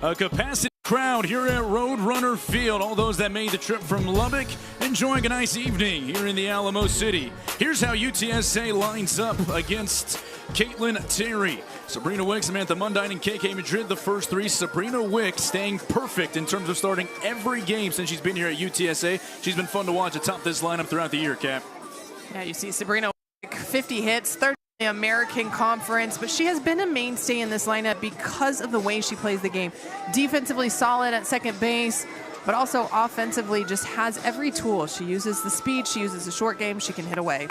A capacity crowd here at Roadrunner Field. All those that made the trip from Lubbock enjoying a nice evening here in the Alamo City. Here's how UTSA lines up against Caitlin Terry. Sabrina Wick, Samantha Mundine, and KK Madrid, the first three. Sabrina Wick staying perfect in terms of starting every game since she's been here at UTSA. She's been fun to watch atop this lineup throughout the year, Cap. Yeah, you see Sabrina Wick, 50 hits, 30 in the American Conference, but she has been a mainstay in this lineup because of the way she plays the game. Defensively solid at second base, but also offensively just has every tool. She uses the speed, she uses the short game, she can hit away.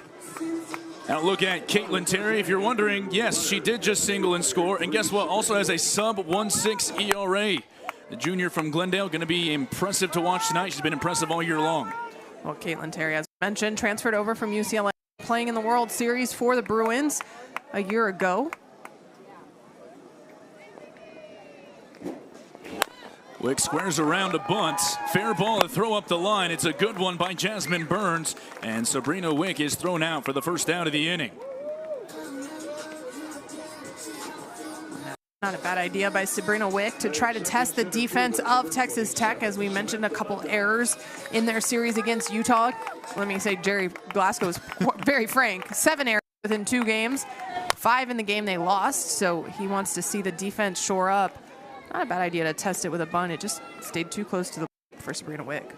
Now look at Caitlin Terry. If you're wondering, yes, she did just single and score. And guess what? Also has a sub-1.6 ERA. The junior from Glendale going to be impressive to watch tonight. She's been impressive all year long. Well, Caitlin Terry, as mentioned, transferred over from UCLA, playing in the World Series for the Bruins a year ago. Wick squares around a bunt. Fair ball to throw up the line. It's a good one by Jasmine Burns. And Sabrina Wick is thrown out for the first out of the inning. Not a bad idea by Sabrina Wick to try to test the defense of Texas Tech. As we mentioned, a couple errors in their series against Utah. Let me say Jerry Glasgow is very frank. 7 errors within 2 games. 5 in the game they lost. So he wants to see the defense shore up. Not a bad idea to test it with a bunt. It just stayed too close to the for Sabrina Wick.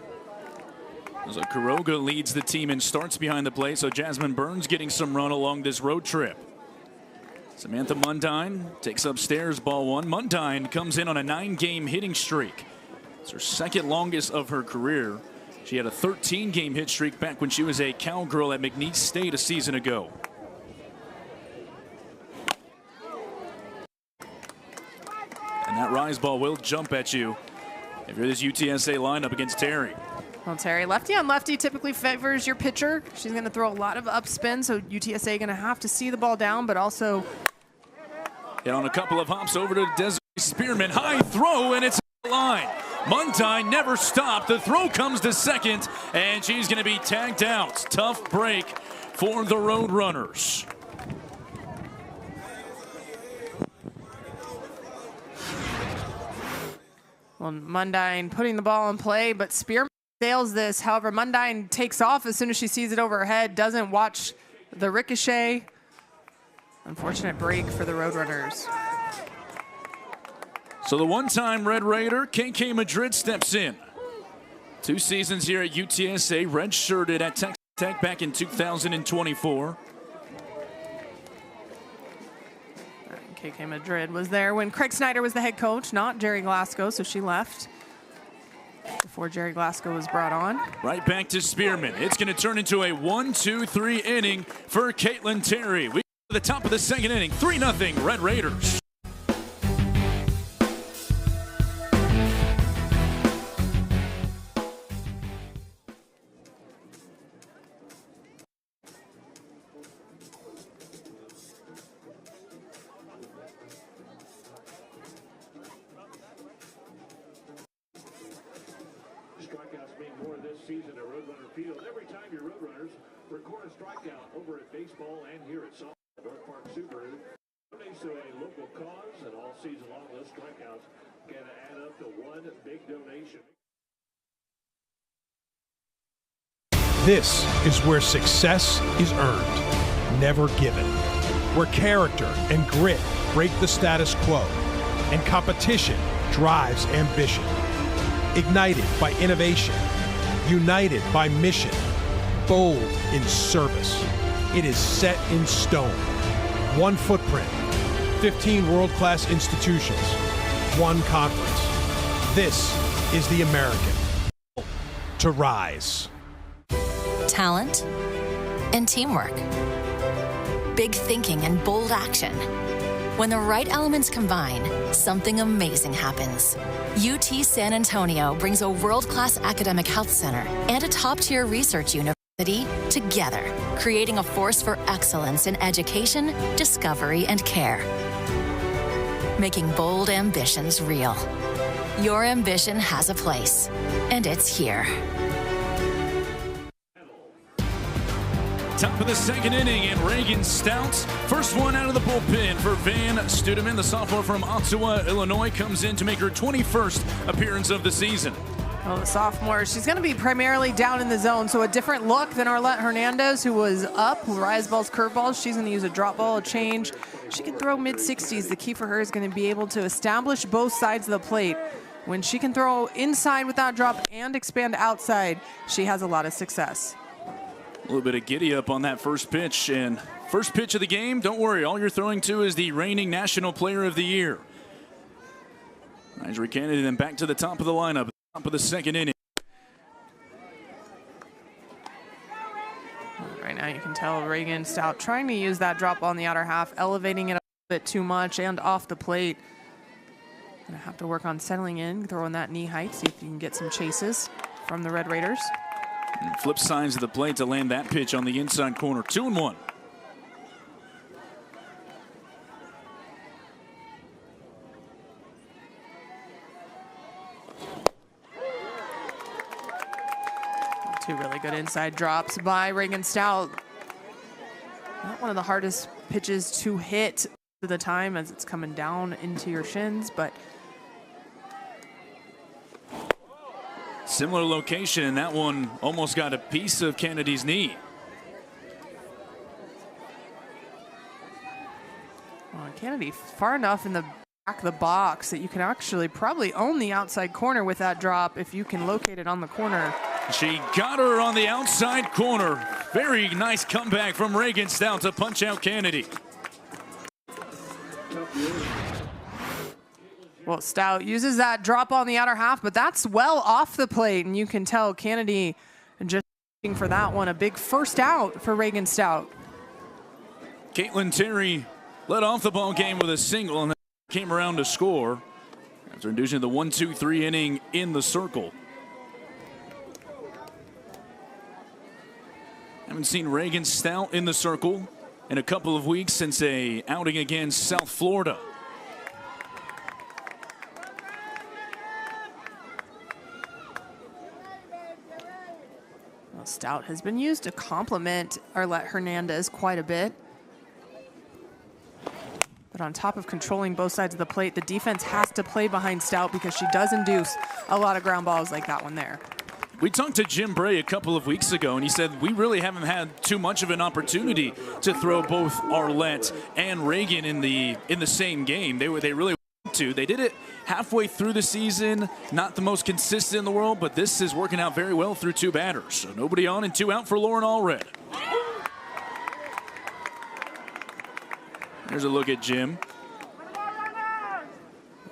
So Kuroga leads the team and starts behind the plate. So Jasmine Burns getting some run along this road trip. Samantha Mundine takes upstairs, ball 1. Mundine comes in on a 9-game hitting streak. It's her second longest of her career. She had a 13-game hit streak back when she was a cowgirl at McNeese State a season ago. And that rise ball will jump at you if you're this UTSA lineup against Terry. Well, Terry, lefty on lefty typically favors your pitcher. She's going to throw a lot of upspin, so UTSA going to have to see the ball down, but also hit on a couple of hops over to Desiree Spearman. High throw, and it's on the line. Mundine never stopped. The throw comes to second, and she's going to be tagged out. Tough break for the Roadrunners. Well, Mundine putting the ball in play, but Spearman sails this. However, Mundine takes off as soon as she sees it over her head, doesn't watch the ricochet. Unfortunate break for the Roadrunners. So the one-time Red Raider, KK Madrid, steps in. 2 seasons here at UTSA, redshirted at Texas Tech back in 2024. KK Madrid was there when Craig Snyder was the head coach, not Jerry Glasgow, so she left before Jerry Glasgow was brought on. Right back to Spearman. It's going to turn into a 1-2-3 inning for Caitlin Terry. We go to the top of the second inning, 3-0 Red Raiders. Strikeouts mean more this season at Roadrunner Field. Every time your Roadrunners record a strikeout over at baseball and here at North Park Subaru, donates to a local cause, and all season long those strikeouts can add up to one big donation. This is where success is earned, never given. Where character and grit break the status quo, and competition drives ambition. Ignited by innovation, united by mission, bold in service. It is set in stone. One footprint, 15 world-class institutions, one conference. This is the American. To rise. Talent and teamwork. Big thinking and bold action. When the right elements combine, something amazing happens. UT San Antonio brings a world-class academic health center and a top-tier research university together, creating a force for excellence in education, discovery, and care. Making bold ambitions real. Your ambition has a place, and it's here. Top of the second inning, and Reagan Stout, first one out of the bullpen for Van Studeman. The sophomore from Ottawa, Illinois, comes in to make her 21st appearance of the season. Well, the sophomore, she's going to be primarily down in the zone, so a different look than Arlette Hernandez, who was up, rise balls, curveballs. She's going to use a drop ball, a change. She can throw mid-60s. The key for her is going to be able to establish both sides of the plate. When she can throw inside with that drop and expand outside, she has a lot of success. A little bit of giddy up on that first pitch, and first pitch of the game, don't worry, all you're throwing to is the reigning National Player of the Year. Marjorie Kennedy then back to the top of the lineup, top of the second inning. Right now you can tell Reagan Stout trying to use that drop on the outer half, elevating it a bit too much and off the plate. Gonna have to work on settling in, throwing that knee height, see if you can get some chases from the Red Raiders. And flip sides of the plate to land that pitch on the inside corner. 2-1. Two really good inside drops by Reagan Stout. Not one of the hardest pitches to hit at the time as it's coming down into your shins, but similar location, and that one almost got a piece of Kennedy's knee. well, Kennedy far enough in the back of the box that you can actually probably own the outside corner with that drop if you can locate it on the corner. She got her on the outside corner. Very nice comeback from Reagan Stout to punch out Kennedy. Well, Stout uses that drop on the outer half, but that's well off the plate, and you can tell Kennedy just waiting for that one. A big first out for Reagan Stout. Caitlin Terry led off the ball game with a single and then came around to score after inducing the 1-2-3 inning in the circle. Haven't seen Reagan Stout in the circle in a couple of weeks since a outing against South Florida. Well, Stout has been used to complement Arlette Hernandez quite a bit. But on top of controlling both sides of the plate, the defense has to play behind Stout because she does induce a lot of ground balls like that one there. We talked to Jim Bray a couple of weeks ago, and he said we really haven't had too much of an opportunity to throw both Arlette and Reagan in the same game. They really wanted to. They did it halfway through the season. Not the most consistent in the world, but this is working out very well through two batters. So nobody on and two out for Lauren Allred. There's a look at Jim.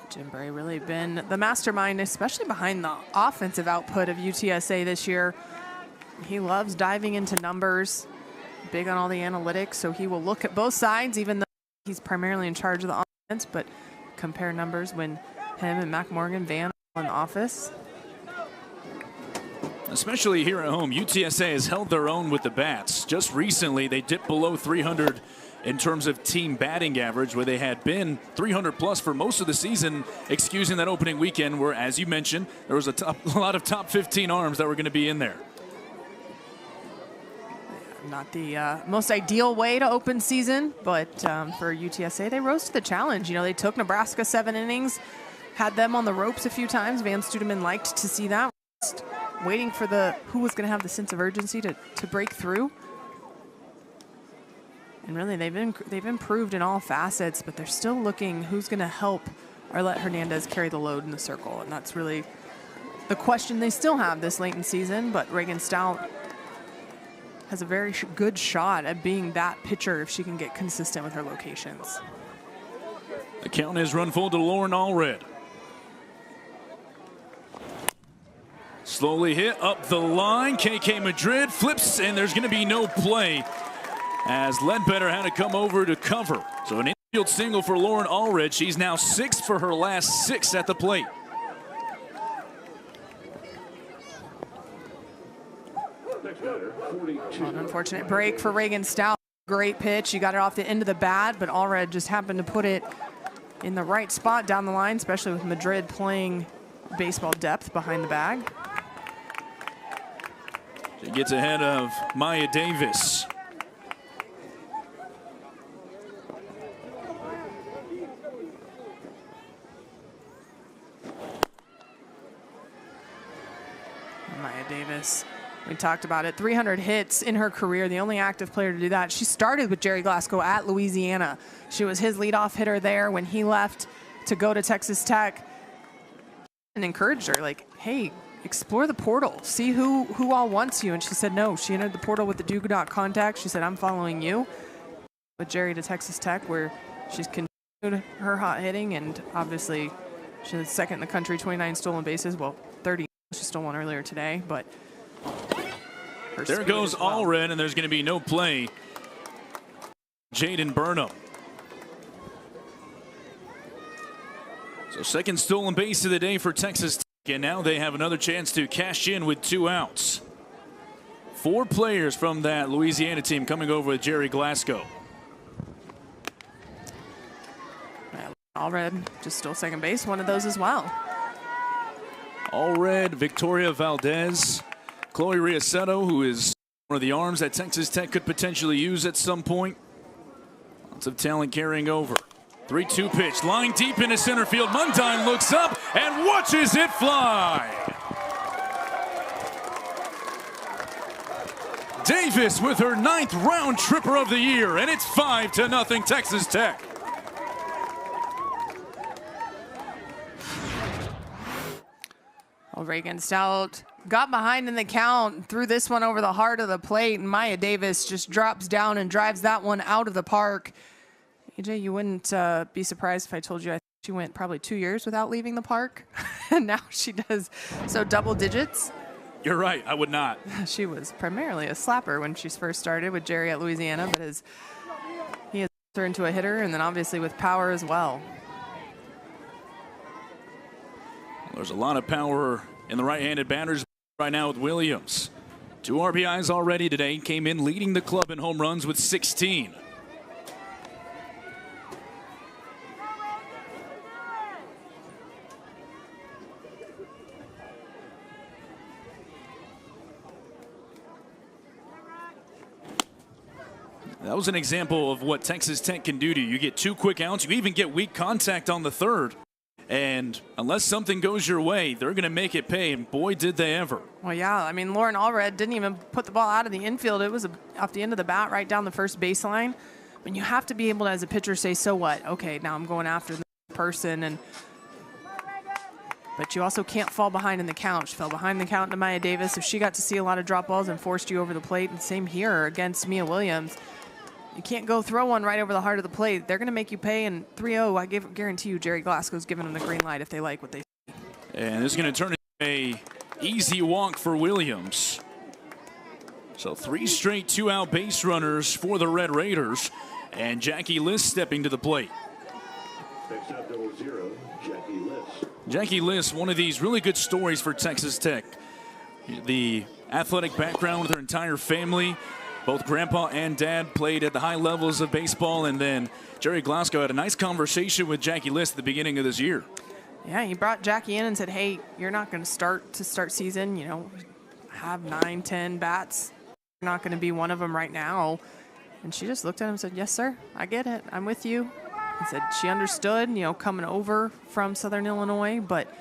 Jim Bray really been the mastermind, especially behind the offensive output of UTSA this year. He loves diving into numbers, big on all the analytics, so he will look at both sides, even though he's primarily in charge of the offense, but compare numbers when him and Mac Morgan, Van are in the office. Especially here at home, UTSA has held their own with the bats. Just recently, they dipped below 300 in terms of team batting average, where they had been 300 plus for most of the season, excusing that opening weekend where, as you mentioned, there was a lot of top 15 arms that were going to be in there. Not the most ideal way to open season, but for UTSA, they rose to the challenge. You know, they took Nebraska 7 innings, had them on the ropes a few times. Van Studeman liked to see that. Just waiting for who was going to have the sense of urgency to break through. And really, they've improved in all facets, but they're still looking who's going to help Arlette Hernandez carry the load in the circle. And that's really the question they still have this late in season. But Reagan Stout has a very good shot at being that pitcher if she can get consistent with her locations. The count is run full to Lauren Allred. Slowly hit up the line. KK Madrid flips, and there's going to be no play as Ledbetter had to come over to cover. So an infield single for Lauren Allred. She's now 6 for her last 6 at the plate. An unfortunate break for Reagan Stout. Great pitch. You got it off the end of the bat, but Allred just happened to put it in the right spot down the line, especially with Madrid playing baseball depth behind the bag. She gets ahead of Maya Davis. Maya Davis. We talked about it. 300 hits in her career, the only active player to do that. She started with Jerry Glasgow at Louisiana. She was his leadoff hitter there when he left to go to Texas Tech, and encouraged her, like, hey, explore the portal. See who all wants you. And she said no. She entered the portal with the do not contact. She said, I'm following you. With Jerry to Texas Tech, where she's continued her hot hitting, and obviously she's second in the country, 29 stolen bases. Well, 30 she stole one earlier today, but there goes Allred, and there's going to be no play. Jaden Burnham. So second stolen base of the day for Texas Tech, and now they have another chance to cash in with 2 outs. 4 players from that Louisiana team coming over with Jerry Glasgow. Allred just stole second base, one of those as well. Allred, Victoria Valdez, Chloe Riasetto, who is one of the arms that Texas Tech could potentially use at some point. Lots of talent carrying over. 3-2 pitch, line deep into center field. Mundine looks up and watches it fly. Davis with her 9th round tripper of the year, and it's 5-0 Texas Tech. Well, Reagan Stout got behind in the count, threw this one over the heart of the plate, and Maya Davis just drops down and drives that one out of the park. AJ, you wouldn't be surprised if I told you I think she went probably 2 years without leaving the park, and now she does so double digits. You're right, I would not. She was primarily a slapper when she first started with Jerry at Louisiana, but he has turned into a hitter, and then obviously with power as well. There's a lot of power in the right-handed batters right now with Williams. 2 RBIs already today. Came in leading the club in home runs with 16. That was an example of what Texas Tech can do to you. You get 2 quick outs. You even get weak contact on the 3rd. And unless something goes your way, they're going to make it pay, and boy, did they ever. Well, yeah, I mean, Lauren Allred didn't even put the ball out of the infield. It was off the end of the bat right down the first baseline. I mean, you have to be able to, as a pitcher, say, so what? Okay, now I'm going after the person. But you also can't fall behind in the count. She fell behind the count to Maya Davis, so she got to see a lot of drop balls and forced you over the plate. And same here against Mia Williams. You can't go throw one right over the heart of the plate. They're going to make you pay, and 3-0, I guarantee you Jerry Glasgow's giving them the green light if they like what they see. And this is going to turn into a easy walk for Williams. So 3 straight 2-out base runners for the Red Raiders, and Jackie Liss stepping to the plate. Next up, 0, Jackie Liss. Jackie Liss, one of these really good stories for Texas Tech. The athletic background with her entire family. Both grandpa and dad played at the high levels of baseball, and then Jerry Glasgow had a nice conversation with Jackie Liss at the beginning of this year. Yeah, he brought Jackie in and said, hey, you're not going to start season, you know, have 9, 10 bats. You're not going to be one of them right now. And she just looked at him and said, yes, sir, I get it. I'm with you. He said she understood, you know, coming over from Southern Illinois, but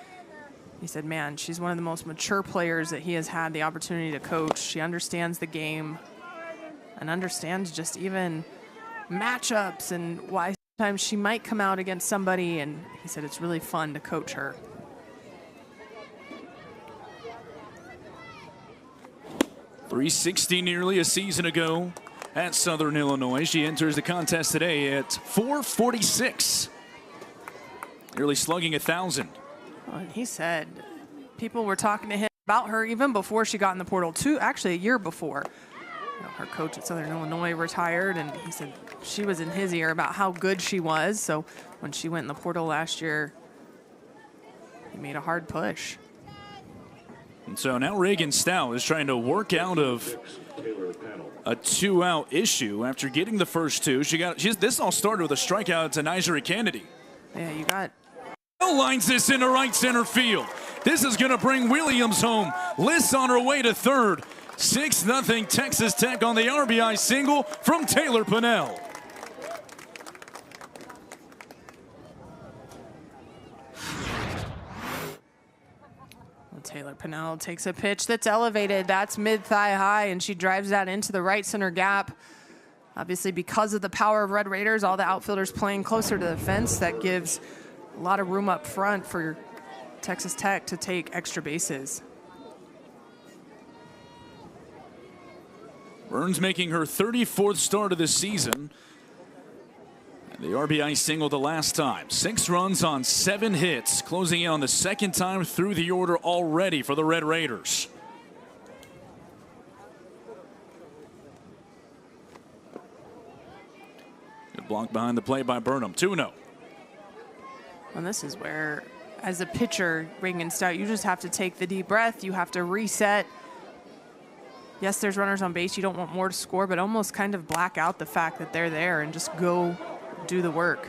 he said, man, she's one of the most mature players that he has had the opportunity to coach. She understands the game and understands just even matchups and why sometimes she might come out against somebody. And he said it's really fun to coach her. .360 nearly a season ago at Southern Illinois. She enters the contest today at .446. Nearly slugging 1,000. Well, and he said people were talking to him about her even before she got in the portal, actually a year before. You know, her coach at Southern Illinois retired, and he said she was in his ear about how good she was. So when she went in the portal last year, he made a hard push. And so now Reagan Stout is trying to work out of a 2-out issue after getting the first 2. This all started with a strikeout to Nigeri Kennedy. Yeah, you got. Lines this into right center field. This is going to bring Williams home. Liss on her way to 3rd. 6-0 Texas Tech on the RBI single from Taylor Pinnell. Taylor Pinnell takes a pitch that's elevated. That's mid-thigh high, and she drives that into the right center gap. Obviously, because of the power of Red Raiders, all the outfielders playing closer to the fence, that gives a lot of room up front for Texas Tech to take extra bases. Burns making her 34th start of the season. And the RBI single the last time. 6 runs on 7 hits, closing in on the second time through the order already for the Red Raiders. Good block behind the plate by Burnham. 2-0. And this is where, as a pitcher, Reagan Stout, you just have to take the deep breath. You have to reset. Yes, there's runners on base. You don't want more to score, but almost kind of black out the fact that they're there and just go do the work.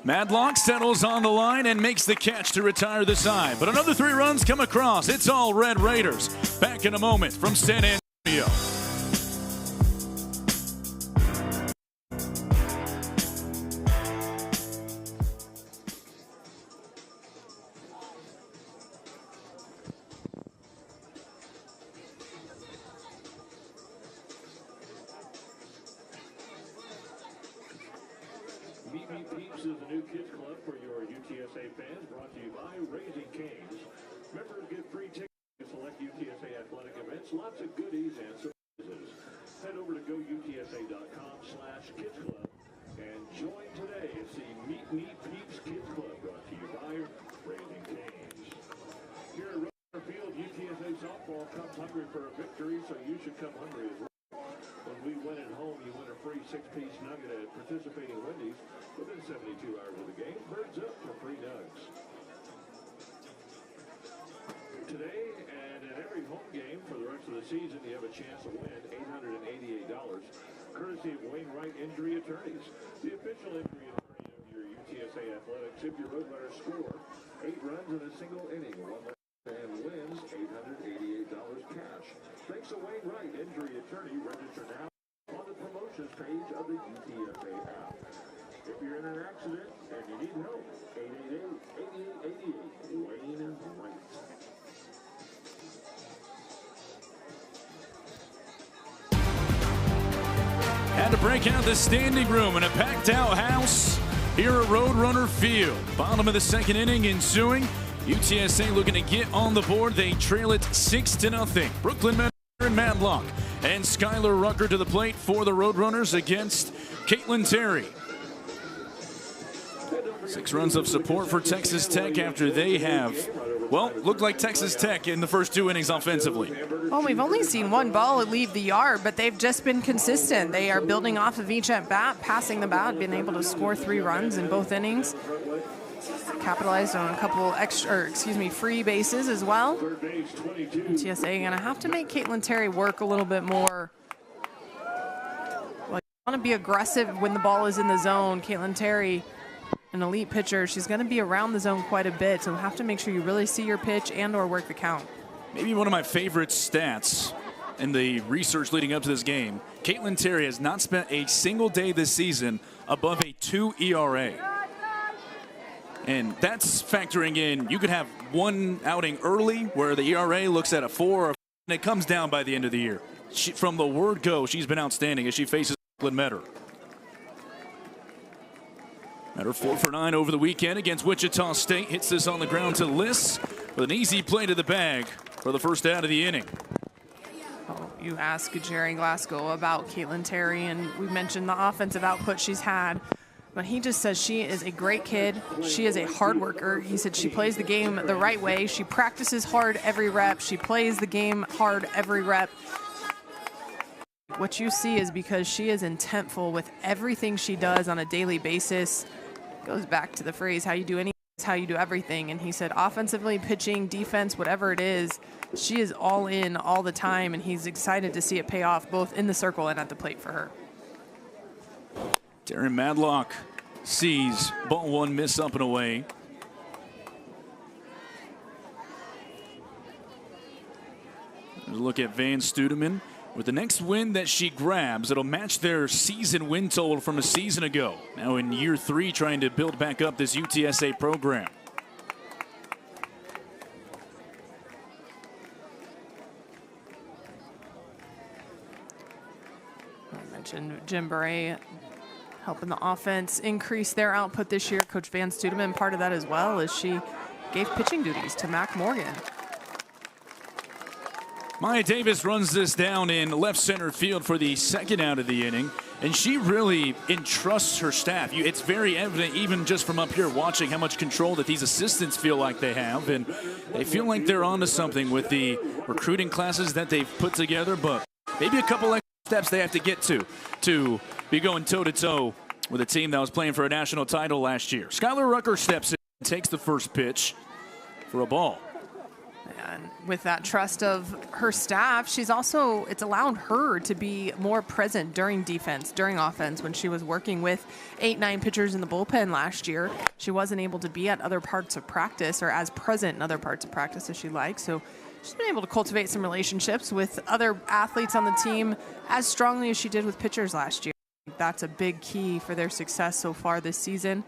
Madlock settles on the line and makes the catch to retire the side. But another 3 runs come across. It's all Red Raiders. Back in a moment from San Antonio. Meet Me Peeps is a new kids club for your UTSA fans, brought to you by Raising Cane's. Members get free tickets to select UTSA athletic events, lots of goodies and surprises. Head over to goutsa.com/kidsclub and join today and see Meet Me Peeps Kids Club, brought to you by Raising Cane's. Here at Road Field, UTSA softball comes hungry for a victory, so you should come hungry as well. When we win at home, you win a free 6-piece nugget at participating Wendy's. Within 72 hours of the game, birds up for free nugs. Today and at every home game for the rest of the season, you have a chance to win $888, courtesy of Wainwright Injury Attorneys, the official injury attorney of your UTSA Athletics. If your Roadrunners score 8 runs in a single inning, and wins $888 cash. Thanks to Wainwright Injury Attorney. Register now on the promotions page of the UTSA app. If you're in an accident and you need help, 888-8888, Wainwright. Had to break out the standing room in a packed out house here at Roadrunner Field. Bottom of the second inning ensuing. UTSA looking to get on the board. They trail it 6-0. Brooklyn Men and Madlock and Skylar Rucker to the plate for the Roadrunners against Caitlin Terry. 6 runs of support for Texas Tech after they have, well, looked like Texas Tech in the first 2 innings offensively. Well, we've only seen one ball leave the yard, but they've just been consistent. They are building off of each at bat, passing the bat, being able to score 3 runs in both innings. Capitalized on a couple free bases as well. UTSA gonna have to make Caitlin Terry work a little bit more. Well, you want to be aggressive when the ball is in the zone. Caitlin Terry, an elite pitcher, she's going to be around the zone quite a bit, so have to make sure you really see your pitch and or work the count. Maybe one of my favorite stats in the research leading up to this game, Caitlin Terry has not spent a single day this season above a 2 ERA. And that's factoring in, you could have one outing early where the ERA looks at a 4, and it comes down by the end of the year. From the word go, she's been outstanding as she faces Metter. Metter 4 for 9 over the weekend against Wichita State. Hits this on the ground to Liss with an easy play to the bag for the first out of the inning. Oh, you ask Jerry Glasgow about Caitlin Terry, and we mentioned the offensive output she's had. But he just says she is a great kid. She is a hard worker. He said she plays the game the right way. She practices hard every rep. She plays the game hard every rep. What you see is because she is intentful with everything she does on a daily basis. Goes back to the phrase, how you do anything is how you do everything. And he said offensively, pitching, defense, whatever it is, she is all in all the time. And he's excited to see it pay off both in the circle and at the plate for her. Darren Madlock sees ball 1 miss up and away. There's a look at Van Studeman. With the next win that she grabs, it'll match their season win total from a season ago. Now in year 3, trying to build back up this UTSA program. mentioned Jim Bray helping the offense increase their output this year. Coach Van Studeman, part of that as well, as she gave pitching duties to Mac Morgan. Maya Davis runs this down in left center field for the second out of the inning, and she really entrusts her staff. It's very evident, even just from up here watching, how much control that these assistants feel like they have, and they feel like they're onto something with the recruiting classes that they've put together, but maybe a couple extra steps they have to get to be going toe-to-toe with a team that was playing for a national title last year. Skylar Rucker steps in and takes the first pitch for a ball. And with that trust of her staff, it's allowed her to be more present during defense, during offense. When she was working with 8-9 pitchers in the bullpen last year, she wasn't able to be at other parts of practice or as present in other parts of practice as she liked. So she's been able to cultivate some relationships with other athletes on the team as strongly as she did with pitchers last year. That's a big key for their success so far this season.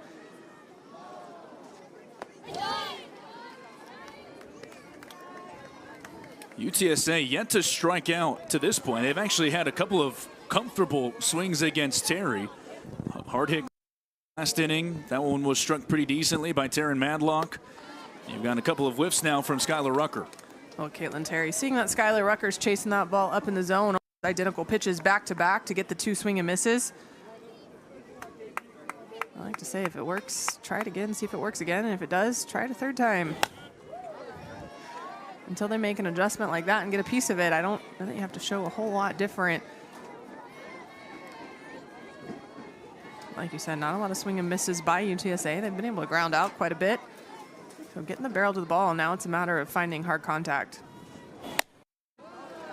UTSA yet to strike out to this point. They've actually had a couple of comfortable swings against Terry. Hard hit last inning. That one was struck pretty decently by Taryn Madlock. You've got a couple of whiffs now from Skylar Rucker. Well, Caitlin Terry, seeing that Skylar Rucker's chasing that ball up in the zone, identical pitches back to back to get the 2 swing and misses. I like to say, if it works, try it again, see if it works again, and if it does, try it a third time. Until they make an adjustment like that and get a piece of it, I think you have to show a whole lot different. Like you said, not a lot of swing and misses by UTSA. They've been able to ground out quite a bit. So getting the barrel to the ball, now it's a matter of finding hard contact.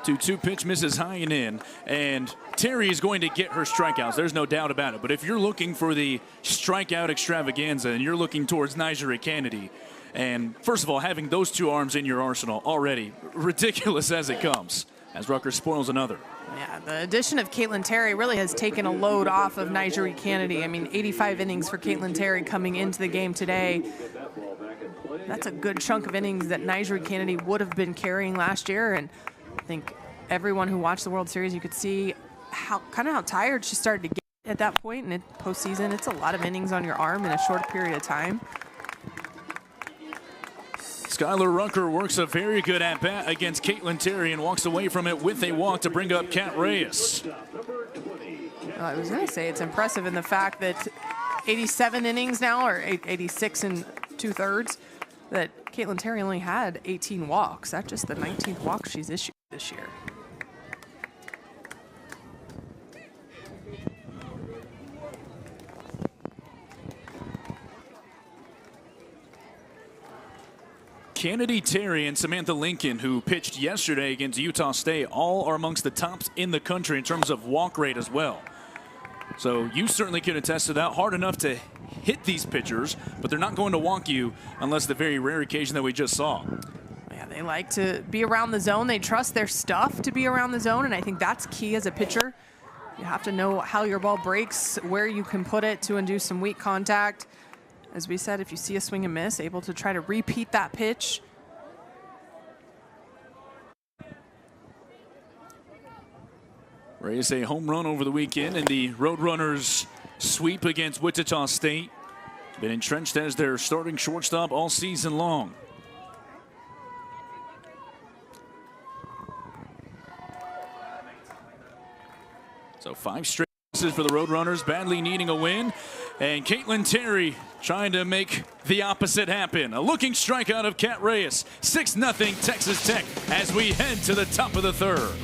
2-2 pitch misses high and in, and Terry is going to get her strikeouts. There's no doubt about it. But if you're looking for the strikeout extravaganza and you're looking towards Nyjeri Kennedy, and first of all, having those 2 arms in your arsenal already, ridiculous as it comes, as Rucker spoils another. Yeah, the addition of Caitlin Terry really has taken a load off of Nyjeri Kennedy. I mean, 85 innings for Caitlin Terry coming into the game today. That's a good chunk of innings that Nyjeri Kennedy would have been carrying last year, and I think everyone who watched the World Series, you could see how tired she started to get at that point. And in postseason, it's a lot of innings on your arm in a short period of time. Skylar Rucker works a very good at-bat against Caitlin Terry and walks away from it with a walk to bring up Kat Reyes. I was going to say it's impressive in the fact that 87 innings now, or 86 and 2/3, that Caitlin Terry only had 18 walks. That's just the 19th walk she's issued this year. Kennedy Terry and Samantha Lincoln, who pitched yesterday against Utah State, all are amongst the tops in the country in terms of walk rate as well. So you certainly can attest to that. Hard enough to hit these pitchers, but they're not going to walk you unless the very rare occasion that we just saw. Yeah, they like to be around the zone. They trust their stuff to be around the zone, and I think that's key as a pitcher. You have to know how your ball breaks, where you can put it to induce some weak contact. As we said, if you see a swing and miss, able to try to repeat that pitch. Reyes a home run over the weekend in the Roadrunners sweep against Wichita State. Been entrenched as their starting shortstop all season long. So 5 straight misses for the Roadrunners, badly needing a win. And Caitlin Terry trying to make the opposite happen. A looking strikeout of Kat Reyes. 6-0 Texas Tech as we head to the top of the 3rd.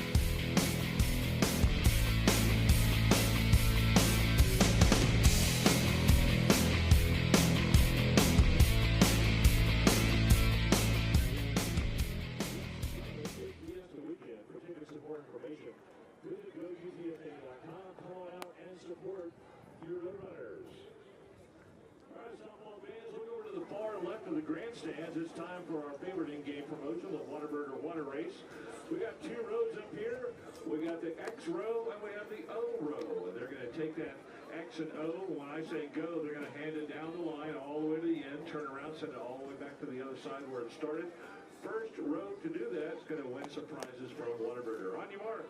Grandstands. It's time for our favorite in-game promotion, the Whataburger Water Race. We got 2 rows up here. We got the X row and we have the O row. And they're going to take that X and O. When I say go, they're going to hand it down the line all the way to the end, turn around, send it all the way back to the other side where it started. First row to do that is going to win some prizes from Whataburger. On your mark,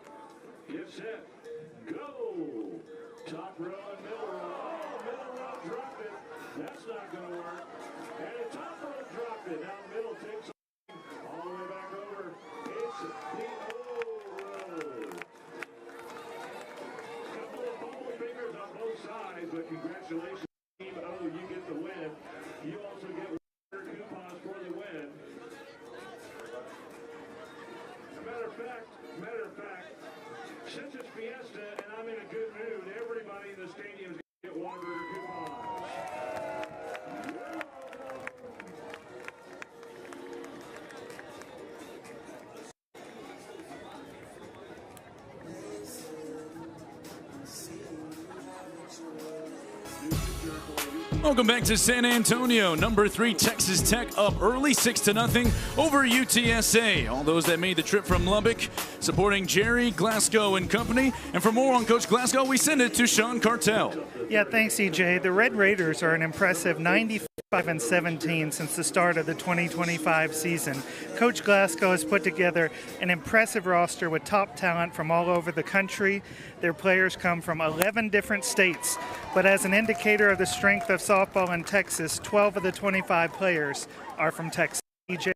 get set, go. Top row and middle row. Oh, middle row dropped it. That's not going to work. And the top row dropped it. Now middle takes all the way back over. It's the O row. Couple of bubble fingers on both sides, but congratulations, Team O. You get the win. You also get coupons for the win. Matter of fact, since it's Fiesta and I'm in a good mood, everybody in the stadium is going to get Whataburger coupons. Welcome back to San Antonio. Number 3 Texas Tech up early 6-0 over UTSA. All those that made the trip from Lubbock supporting Jerry Glasgow and company. And for more on Coach Glasgow, we send it to Sean Cartel. Yeah, thanks, EJ. The Red Raiders are an impressive 95-17 since the start of the 2025 season. Coach Glasgow has put together an impressive roster with top talent from all over the country. Their players come from 11 different states, but as an indicator of the strength of softball in Texas, 12 of the 25 players are from Texas. EJ.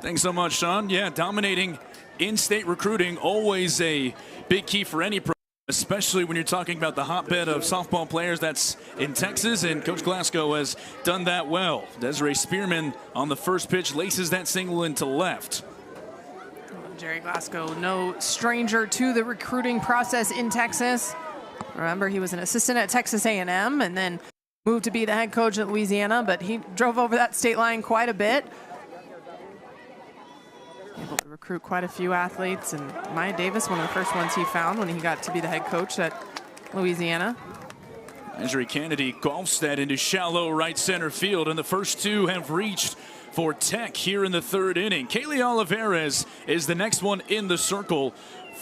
Thanks so much, Sean. Yeah, dominating in-state recruiting, always a big key for any program, especially when you're talking about the hotbed of softball players that's in Texas, and Coach Glasgow has done that well. Desiree Spearman on the first pitch laces that single into left. Jerry Glasgow, no stranger to the recruiting process in Texas. Remember, he was an assistant at Texas A&M and then moved to be the head coach at Louisiana, but he drove over that state line quite a bit. Able to recruit quite a few athletes, and Maya Davis, one of the first ones he found when he got to be the head coach at Louisiana. Desiree Kennedy golfs that into shallow right center field, and the first two have reached for Tech here in the third inning. Kaylee Olivares is the next one in the circle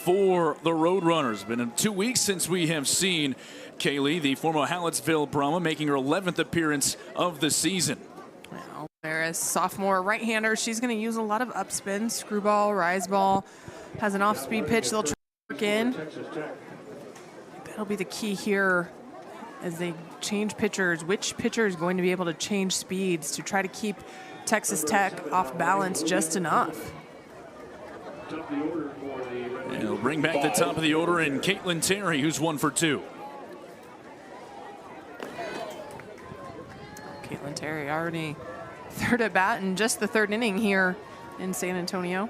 for the Roadrunners. Been 2 weeks since we have seen Kaylee, the former Hallettsville Brahma, making her 11th appearance of the season. Olivares, sophomore right-hander. She's going to use a lot of upspin, screwball, rise ball. Has an off-speed pitch they'll try to work in. That'll be the key here as they change pitchers. Which pitcher is going to be able to change speeds to try to keep Texas Tech off balance just enough? And it'll bring back the top of the order in Caitlin Terry, who's 1 for 2. Caitlin Terry already third at bat in just the third inning here in San Antonio.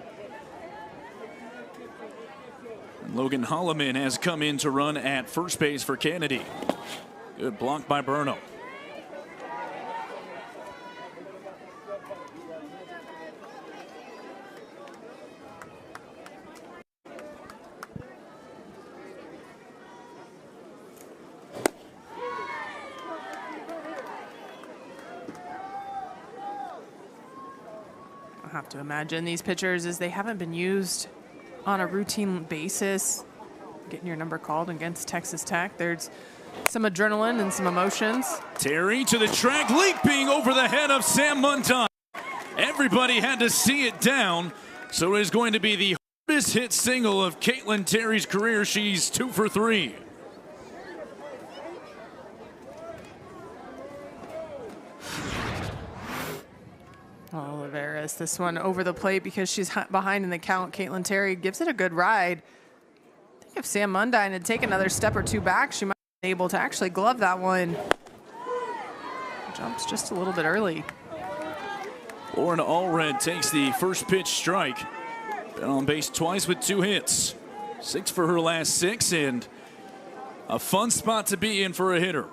And Logan Holloman has come in to run at first base for Kennedy. Good block by Burno. I have to imagine these pitchers, as they haven't been used on a routine basis, getting your number called against Texas Tech. There's some adrenaline and some emotions. Terry to the track, leaping over the head of Sam Mundine. Everybody had to see it down, so it is going to be the hardest hit single of Caitlin Terry's career. She's 2 for 3. Olivares, this one over the plate because she's behind in the count. Caitlin Terry gives it a good ride. I think if Sam Mundine had taken another step or two back, she might have been able to actually glove that one. Jumps just a little bit early. Lauren Allred takes the first pitch strike. Been on base twice with 2 hits. 6 for her last 6, and a fun spot to be in for a hitter.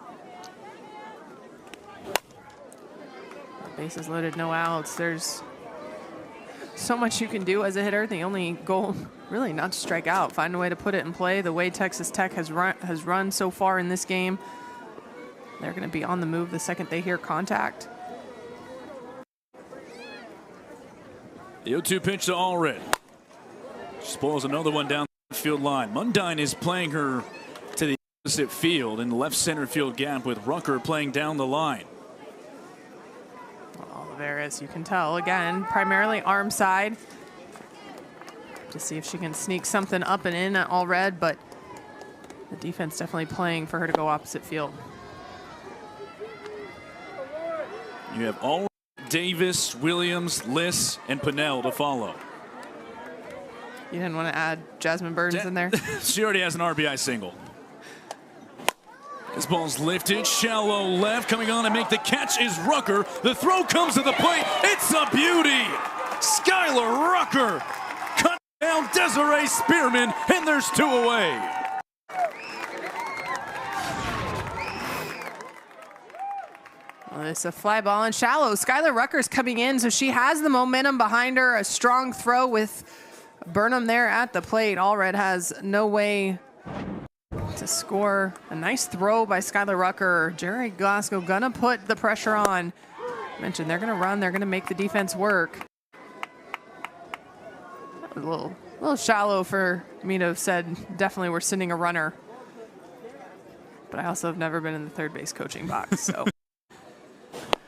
Bases loaded, no outs. There's so much you can do as a hitter. The only goal, really, not to strike out. Find a way to put it in play. The way Texas Tech has run so far in this game, they're going to be on the move the second they hear contact. The 0-2 pitch to Allred. Spoils another one down the field line. Mundine is playing her to the opposite field in the left center field gap, with Rucker playing down the line. Olivares, you can tell, again, primarily arm side. To see if she can sneak something up and in at Allred, but The defense definitely playing for her to go opposite field. You have all Davis, Williams, Liss, and Pinnell to follow. You didn't want to add Jasmine Burns in there? She already has an RBI single. This ball's lifted, shallow left, coming on to make the catch is Rucker. The throw comes to the plate. It's a beauty. Skylar Rucker cut down Desiree Spearman, and there's 2 away. Well, it's a fly ball and shallow. Skylar Rucker's coming in, so she has the momentum behind her. A strong throw with Burnham there at the plate. Allred has no way to score. A nice throw by Skylar Rucker. Jerry Glasgow gonna put the pressure on. Mentioned they're gonna run, they're gonna make the defense work. That was a little shallow for me to have said definitely we're sending a runner. But I also have never been in the third base coaching box, so.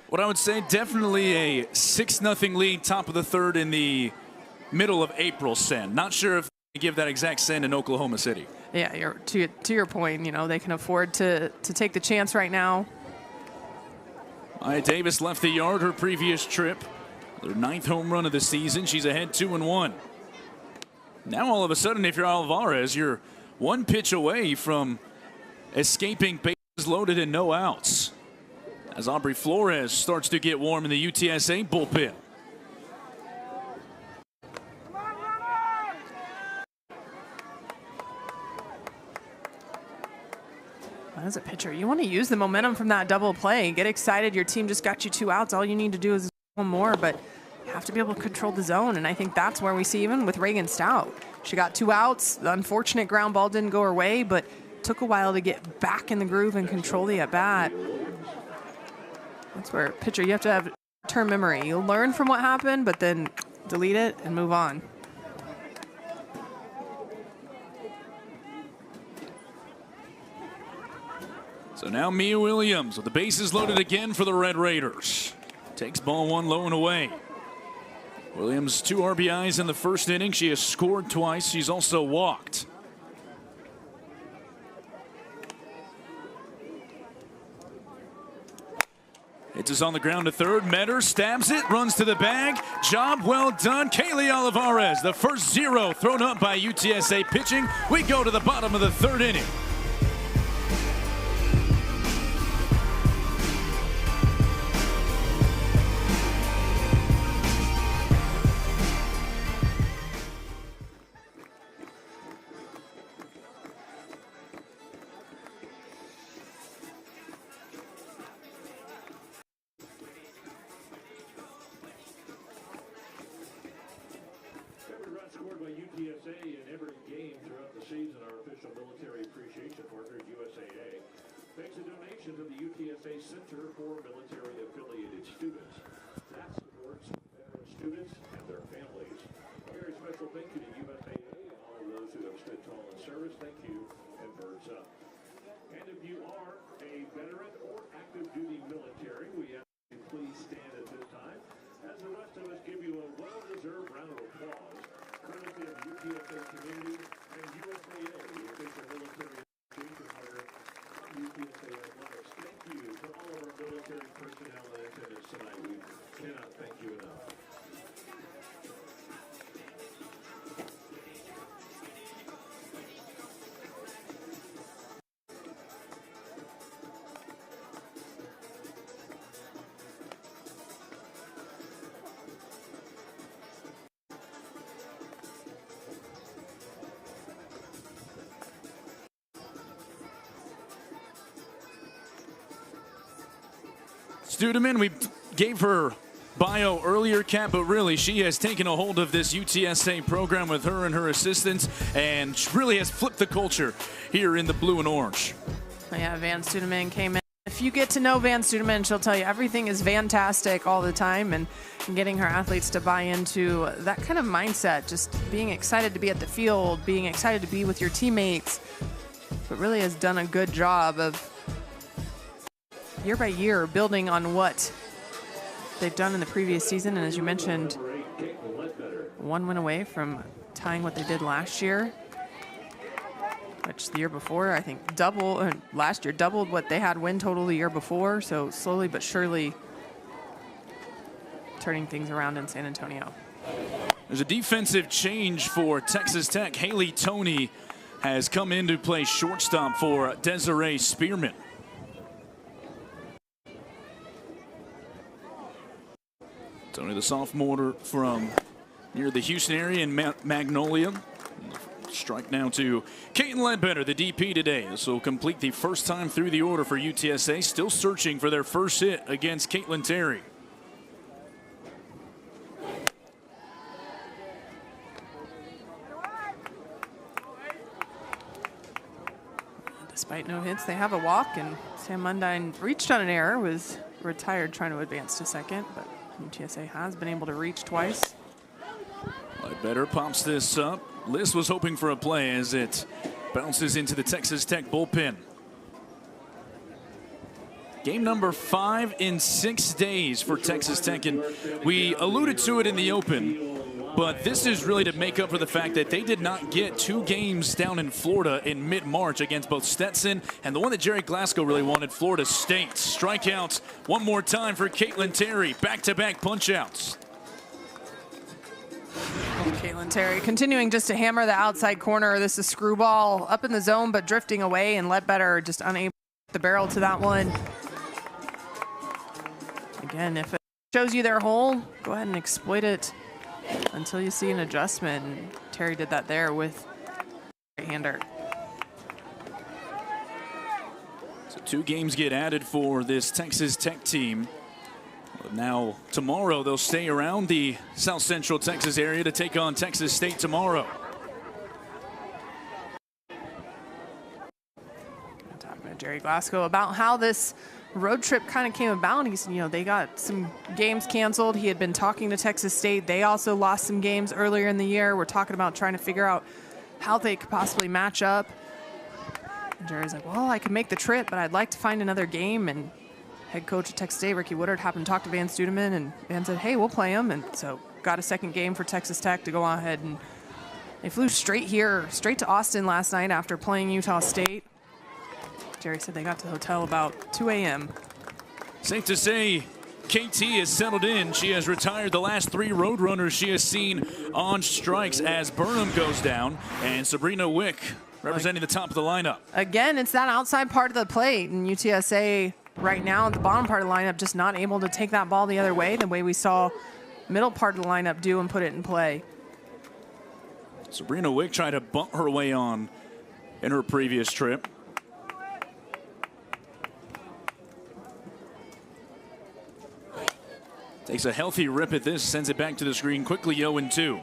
What I would say, definitely a 6-0 lead, top of the third in the middle of April send. Not sure if they give that exact send in Oklahoma City. Yeah, to your point, you know, they can afford to take the chance right now. Maya Davis left the yard her previous trip. Their 9th home run of the season. She's ahead 2-1. Now all of a sudden, if you're Alvarez, you're 1 pitch away from escaping bases loaded and no outs. As Aubrey Flores starts to get warm in the UTSA bullpen. As a pitcher, you want to use the momentum from that double play. Get excited. Your team just got you 2 outs. All you need to do is one more, but you have to be able to control the zone. And I think that's where we see even with Reagan Stout. She got 2 outs. The unfortunate ground ball didn't go her way, but took a while to get back in the groove and control the at-bat. That's where pitcher, you have to have term memory. You'll learn from what happened, but then delete it and move on. So now Mia Williams with the bases loaded again for the Red Raiders. Takes ball 1 low and away. Williams 2 RBIs in the first inning. She has scored twice. She's also walked. It is on the ground to third. Metter stabs it, runs to the bag. Job well done. Kaylee Alvarez, the first 0 thrown up by UTSA pitching. We go to the bottom of the 3rd inning. Scored by UTSA in every game throughout the season. Our official military appreciation partner, USAA, makes a donation to the UTSA Center for Military Affiliated Students. That supports veteran students and their families. A very special thank you to USAA and all of those who have stood tall in service. Thank you, and birds up. And if you are a veteran or active duty military, we ask you please stand at this time as the rest of us give you a well-deserved round of applause. Courtesy of UTSA Community and USAA, the official military education partner of UTSA Athletics. Thank you to all of our military personnel in attendance tonight. We cannot thank you enough. Studeman, we gave her bio earlier, Kat, but really she has taken a hold of this UTSA program with her and her assistants and really has flipped the culture here in the blue and orange. Yeah, Van Studeman came in. If you get to know Van Studeman, she'll tell you everything is fantastic all the time, and getting her athletes to buy into that kind of mindset, just being excited to be at the field, being excited to be with your teammates, but really has done a good job of year by year building on what they've done in the previous season. And as you mentioned, 1 win away from tying what they did last year. which the year before, I think last year doubled what they had win total the year before. So slowly but surely turning things around in San Antonio. There's a defensive change for Texas Tech. Haley Toney has come in to play shortstop for Desiree Spearman. Toney, the sophomore from near the Houston area in Magnolia. Strike now to Caitlin Ledbetter, the DP today. This will complete the first time through the order for UTSA. Still searching for their first hit against Caitlin Terry. Despite no hits, they have a walk, and Sam Mundine reached on an error, was retired trying to advance to second, but UTSA has been able to reach twice. Ledbetter pops this up. Liz was hoping for a play as it bounces into the Texas Tech bullpen. Game number 5 in 6 days for Texas Tech, and we alluded to it in the open, but this is really to make up for the fact that they did not get 2 games down in Florida in mid-March against both Stetson and the one that Jerry Glasgow really wanted, Florida State. Strikeouts one more time for Caitlin Terry. Back-to-back punch-outs. Caitlin Terry continuing just to hammer the outside corner. This is screwball up in the zone, but drifting away, and Ledbetter just unable to get the barrel to that one. Again, if it shows you their hole, go ahead and exploit it until you see an adjustment. And Terry did that there with right-hander. So 2 games get added for this Texas Tech team. Now, tomorrow, they'll stay around the South Central Texas area to take on Texas State tomorrow. I'm talking to Jerry Glasgow about how this road trip kind of came about. He said, they got some games canceled. He had been talking to Texas State. They also lost some games earlier in the year. We're talking about trying to figure out how they could possibly match up. And Jerry's like, well, I could make the trip, but I'd like to find another game. And head coach at Texas State, Ricky Woodard, happened to talk to Van Studeman, and Van said, hey, we'll play him. And so got a second game for Texas Tech to go on ahead. And they flew straight to Austin last night after playing Utah State. Jerry said they got to the hotel about 2 a.m. Safe to say, KT has settled in. She has retired the last 3 Roadrunners she has seen on strikes as Burnham goes down, and Sabrina Wick representing the top of the lineup. Again, it's that outside part of the plate, and UTSA right now at the bottom part of the lineup just not able to take that ball the other way, the way we saw middle part of the lineup do and put it in play. Sabrina Wick tried to bump her way on in her previous trip. Takes a healthy rip at this, sends it back to the screen quickly, 0-2.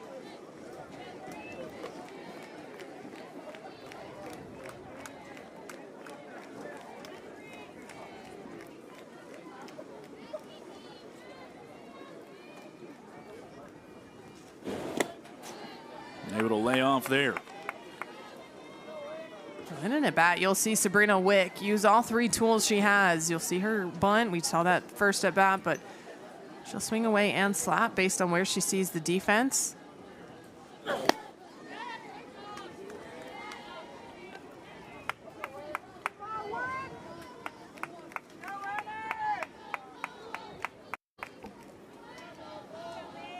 Able to lay off there. And in a bat, you'll see Sabrina Wick use all 3 tools she has. You'll see her bunt. We saw that first at bat, but she'll swing away and slap based on where she sees the defense.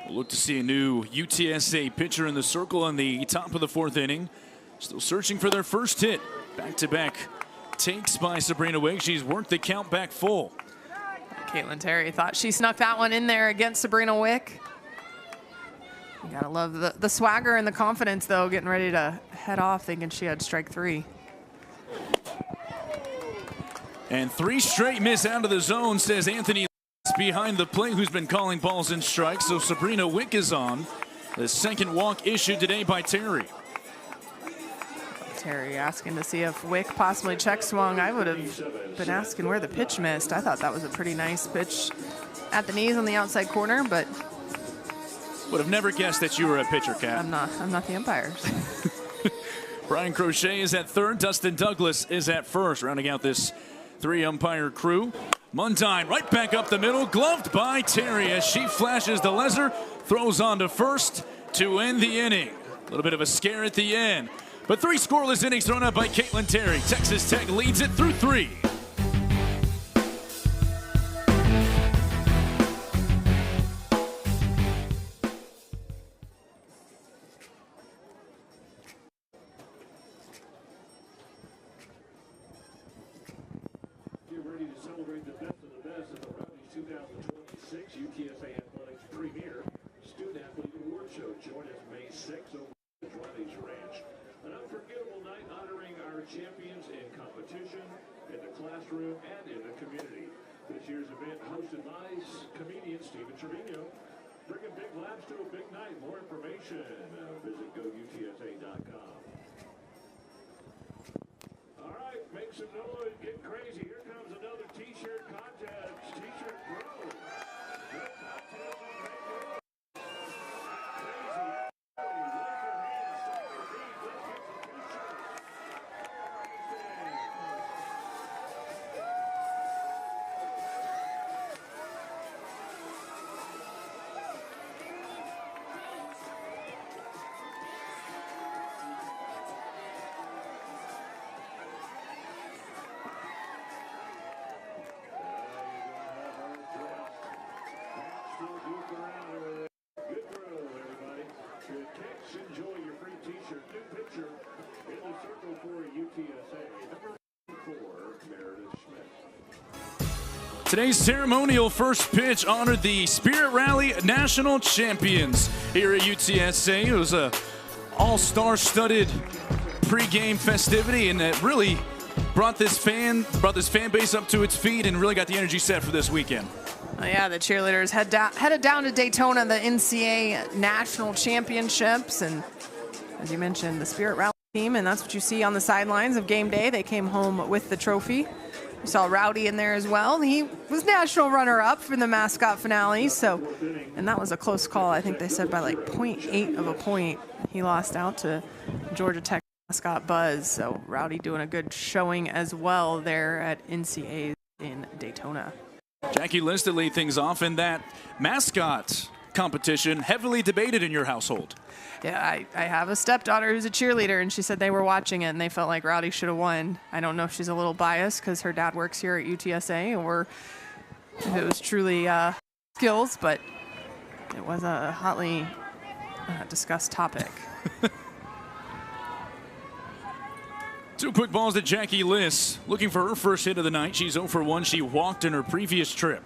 We'll look to see a new UTSA pitcher in the circle in the top of the 4th inning. Still searching for their first hit. Back-to-back takes by Sabrina Wick. She's worked the count back full. Caitlin Terry thought she snuck that one in there against Sabrina Wick. You gotta love the swagger and the confidence, though, getting ready to head off thinking she had strike 3. And 3 straight miss out of the zone, says Anthony behind the plate, who's been calling balls and strikes. So Sabrina Wick is on. The second walk issued today by Terry. Terry asking to see if Wick possibly check swung. I would have been asking where the pitch missed. I thought that was a pretty nice pitch at the knees on the outside corner, but would have never guessed that you were a pitcher, Kat. I'm not the umpire. Brian Crochet is at 3rd. Dustin Douglas is at 1st, rounding out this 3-umpire crew. Mundine right back up the middle, gloved by Terry as she flashes the lesser, throws on to 1st to end the inning. A little bit of a scare at the end. But 3 scoreless innings thrown up by Caitlin Terry. Texas Tech leads it through 3. Get ready to celebrate the best of the best at the Rowdies 2026 UTSA Athletics Premier Student Athlete Award Show. Join us May 6th over at Rowdies Ranch. An unforgettable night honoring our champions in competition, in the classroom, and in the community. This year's event hosted by comedian Steven Trevino. Bringing big laughs to a big night. More information, visit GoUTSA.com. All right, make some noise, get crazy. Here comes another t-shirt contest. T-shirt pro. No contest on radio. Crazy. Everybody, raise your hands, stomp your feet. Let's get some t-shirts. Good grow, everybody. Good catch. Enjoy your free t-shirt. New picture in the circle for UTSA. Number 4, Meredith Schmidt. Today's ceremonial first pitch honored the Spirit Rally National Champions here at UTSA. It was a all-star studded pregame festivity, and it really brought this fan base up to its feet and really got the energy set for this weekend. Oh, yeah, the cheerleaders headed down to Daytona, the NCAA National Championships, and as you mentioned, the Spirit Rally team, and that's what you see on the sidelines of game day. They came home with the trophy. We saw Rowdy in there as well. He was national runner-up for the mascot finale, and that was a close call. I think they said by like 0.8 of a point. He lost out to Georgia Tech mascot Buzz, so Rowdy doing a good showing as well there at NCAA in Daytona. Jackie Liss to lead things off in that mascot competition, heavily debated in your household. Yeah, I have a stepdaughter who's a cheerleader, and she said they were watching it and they felt like Rowdy should have won. I don't know if she's a little biased because her dad works here at UTSA or if it was truly skills, but it was a hotly discussed topic. 2 quick balls to Jackie Liss, looking for her first hit of the night. She's 0 for 1. She walked in her previous trip.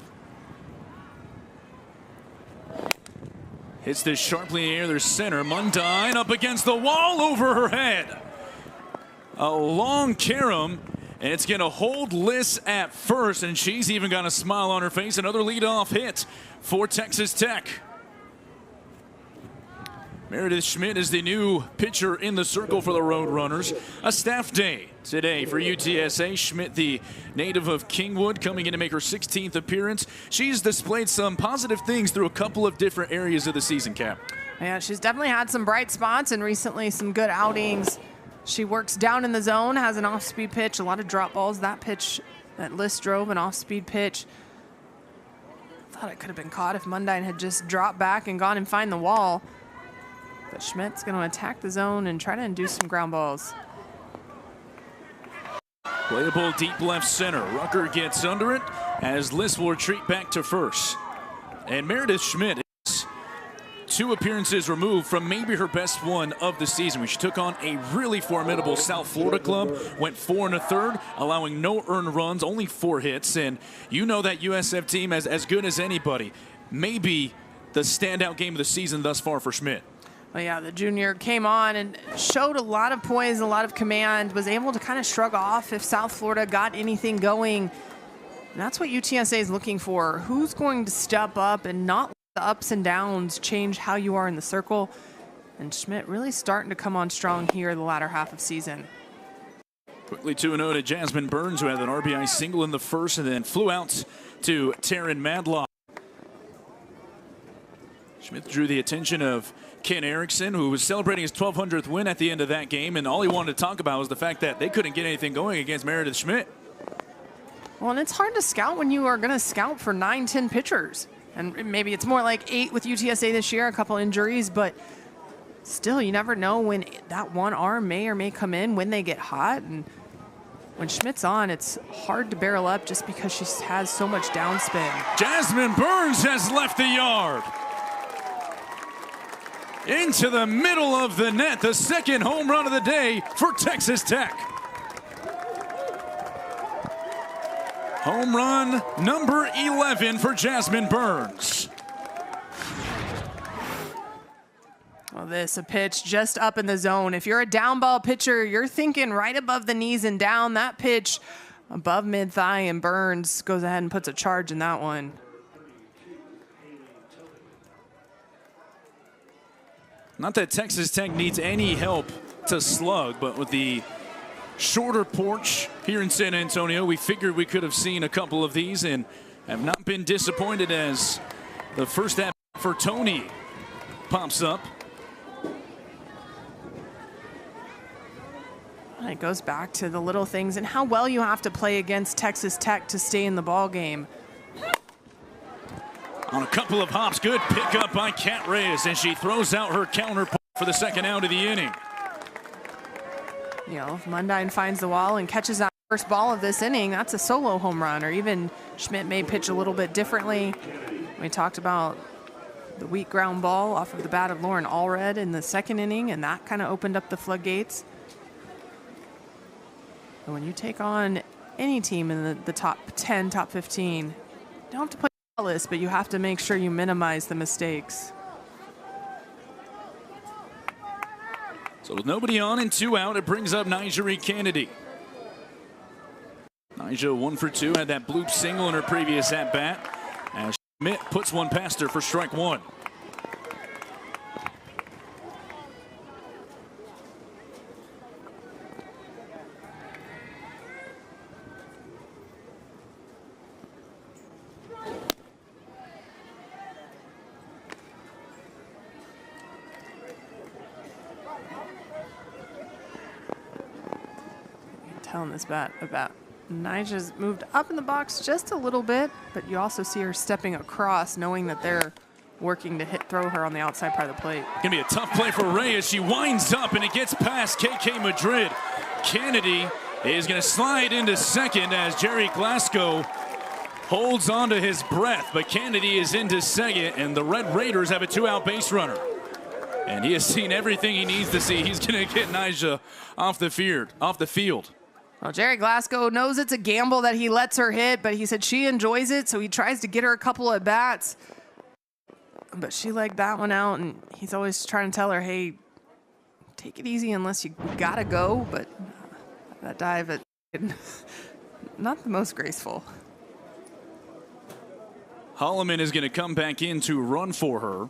Hits this sharply in the air. There's center. Mundine up against the wall over her head. A long carom, and it's going to hold Liss at first, and she's even got a smile on her face. Another leadoff hit for Texas Tech. Meredith Schmidt is the new pitcher in the circle for the Roadrunners. A staff day today for UTSA. Schmidt, the native of Kingwood, coming in to make her 16th appearance. She's displayed some positive things through a couple of different areas of the season, Cap. Yeah, she's definitely had some bright spots and recently some good outings. She works down in the zone, has an off-speed pitch, a lot of drop balls. That pitch that Liss drove, an off-speed pitch. Thought it could have been caught if Mundine had just dropped back and gone and find the wall. But Schmidt's going to attack the zone and try to induce some ground balls. Playable deep left center. Rucker gets under it as Liss will retreat back to first. And Meredith Schmidt is 2 appearances removed from maybe her best one of the season, when she took on a really formidable South Florida club, went 4 1/3, allowing no earned runs, only 4 hits. And you know that USF team as good as anybody. Maybe the standout game of the season thus far for Schmidt. Well, yeah, the junior came on and showed a lot of poise, a lot of command, was able to kind of shrug off if South Florida got anything going. And that's what UTSA is looking for. Who's going to step up and not let the ups and downs change how you are in the circle? And Schmidt really starting to come on strong here the latter half of season. Quickly 2-0 to Jasmine Burns, who had an RBI single in the first and then flew out to Taryn Madlock. Schmidt drew the attention of Ken Erickson, who was celebrating his 1,200th win at the end of that game, and all he wanted to talk about was the fact that they couldn't get anything going against Meredith Schmidt. Well, and it's hard to scout when you are going to scout for 9, 10 pitchers. And maybe it's more like 8 with UTSA this year, a couple injuries, but still, you never know when that one arm may or may come in when they get hot. And when Schmidt's on, it's hard to barrel up just because she has so much downspin. Jasmine Burns has left the yard. Into the middle of the net, the second home run of the day for Texas Tech. Home run number 11 for Jasmine Burns. Well, this a pitch just up in the zone. If you're a down ball pitcher, you're thinking right above the knees and down. That pitch above mid-thigh, and Burns goes ahead and puts a charge in that one. Not that Texas Tech needs any help to slug, but with the shorter porch here in San Antonio, we figured we could have seen a couple of these and have not been disappointed as the first at for Tony pops up. It goes back to the little things and how well you have to play against Texas Tech to stay in the ball game. On a couple of hops, good pickup by Kat Reyes, and she throws out her counterpart for the second out of the inning. You know, if Mundine finds the wall and catches that first ball of this inning, that's a solo home run, or even Schmidt may pitch a little bit differently. We talked about the weak ground ball off of the bat of Lauren Allred in the second inning, and that kind of opened up the floodgates. And when you take on any team in the top 10, top 15, you don't have to play flawless, but you have to make sure you minimize the mistakes. So with nobody on and 2 out, it brings up Nigeri Kennedy. Nyjah 1 for 2, had that bloop single in her previous at-bat, as Schmidt puts one past her for strike 1. Telling this bat about Nyjah's moved up in the box just a little bit, but you also see her stepping across, knowing that they're working to throw her on the outside part of the plate. Gonna be a tough play for Reyes. She winds up and it gets past KK Madrid. Kennedy is gonna slide into second as Jerry Glasgow holds on to his breath, but Kennedy is into second, and the Red Raiders have a 2-out base runner. And he has seen everything he needs to see. He's gonna get Nyjah off the field. Well, Jerry Glasgow knows it's a gamble that he lets her hit, but he said she enjoys it, so he tries to get her a couple of bats. But she legged that one out, and he's always trying to tell her, hey, take it easy unless you gotta go. But that dive, not the most graceful. Holloman is going to come back in to run for her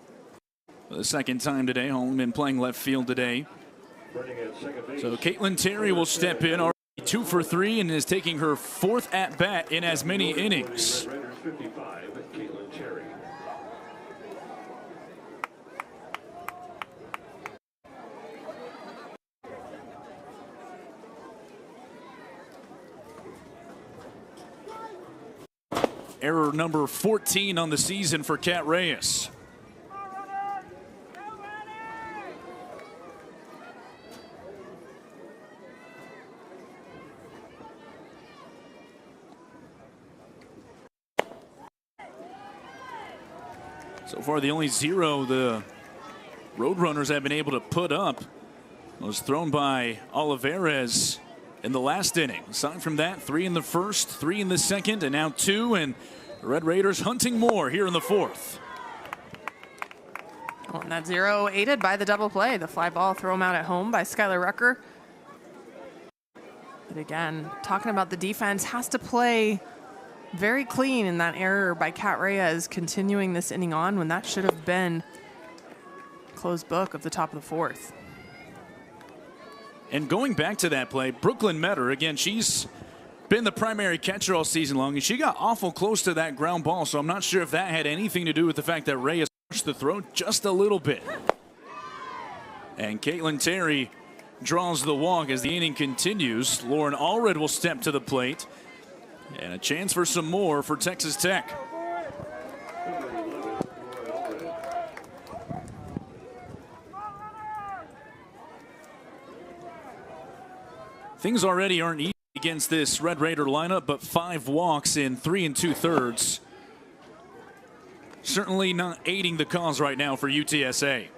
for the second time today. Holloman playing left field today. So Caitlin Terry will step in, already 2 for 3, and is taking her 4th at-bat in as many innings. Error number 14 on the season for Kat Reyes. So far, the only 0 the Roadrunners have been able to put up was thrown by Olivares in the last inning. Aside from that, 3 in the first, 3 in the second, and now 2, and the Red Raiders hunting more here in the 4th. Well, and that 0 aided by the double play. The fly ball thrown out at home by Skylar Rucker. But again, talking about the defense, has to play very clean in that error by Kat Reyes continuing this inning on when that should have been closed book of the top of the 4th. And going back to that play, Brooklyn Metter, again, she's been the primary catcher all season long, and she got awful close to that ground ball, so I'm not sure if that had anything to do with the fact that Reyes pushed the throw just a little bit. And Caitlin Terry draws the walk as the inning continues. Lauren Allred will step to the plate, and a chance for some more for Texas Tech. Things already aren't easy against this Red Raider lineup, but 5 walks in 3 2/3. Certainly not aiding the cause right now for UTSA.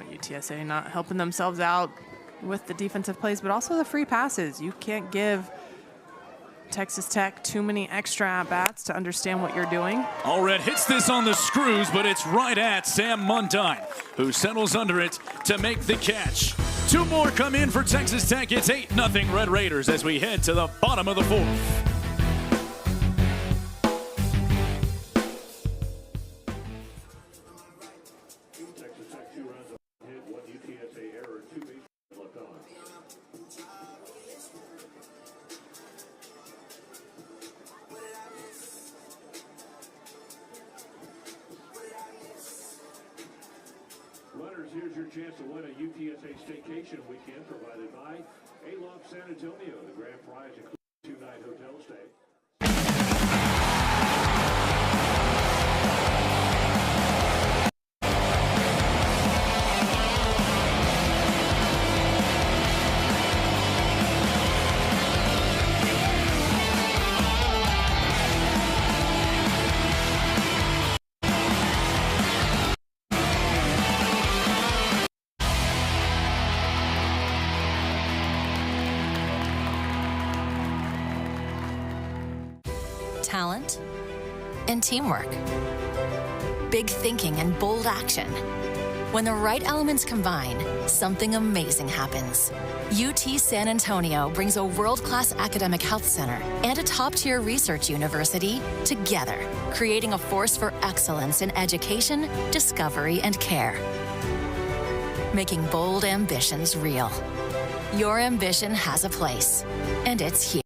UTSA not helping themselves out with the defensive plays, but also the free passes. You can't give Texas Tech too many extra at-bats to understand what you're doing. Allred hits this on the screws, but it's right at Sam Mundine, who settles under it to make the catch. 2 more come in for Texas Tech. It's 8-0 Red Raiders as we head to the bottom of the 4th. Runners, here's your chance to win a UTSA staycation weekend provided by Aloft San Antonio. The grand prize includes a 2-night hotel stay. Talent and teamwork. Big thinking and bold action. When the right elements combine, something amazing happens. UT San Antonio brings a world-class academic health center and a top-tier research university together, creating a force for excellence in education, discovery, and care. Making bold ambitions real. Your ambition has a place, and it's here.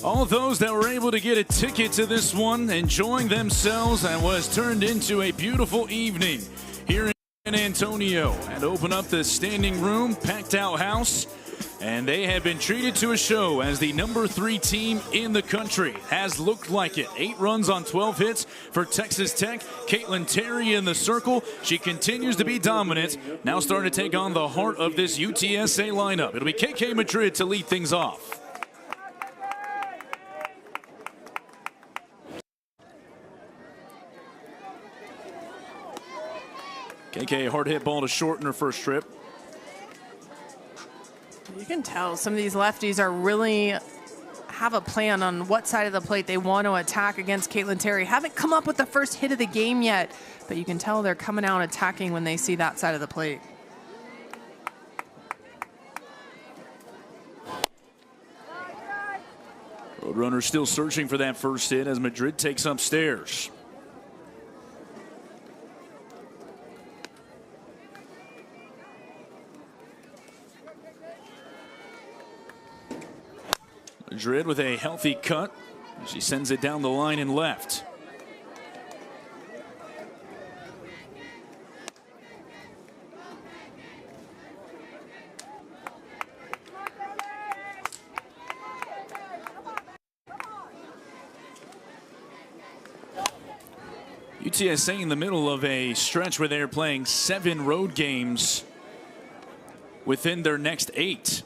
All those that were able to get a ticket to this one enjoying themselves, and was turned into a beautiful evening here in San Antonio. And open up the standing room, packed out house, and they have been treated to a show as the number 3 team in the country. Has looked like it. 8 runs on 12 hits for Texas Tech. Caitlin Terry in the circle. She continues to be dominant. Now starting to take on the heart of this UTSA lineup. It'll be KK Madrid to lead things off. KK, hard hit ball to short in her first trip. You can tell some of these lefties are really have a plan on what side of the plate they want to attack against Caitlin Terry. Haven't come up with the first hit of the game yet, but you can tell they're coming out attacking when they see that side of the plate. Roadrunner still searching for that first hit as Madrid takes upstairs. Madrid with a healthy cut. She sends it down the line and left. UTSA in the middle of a stretch where they're playing 7 road games within their next 8.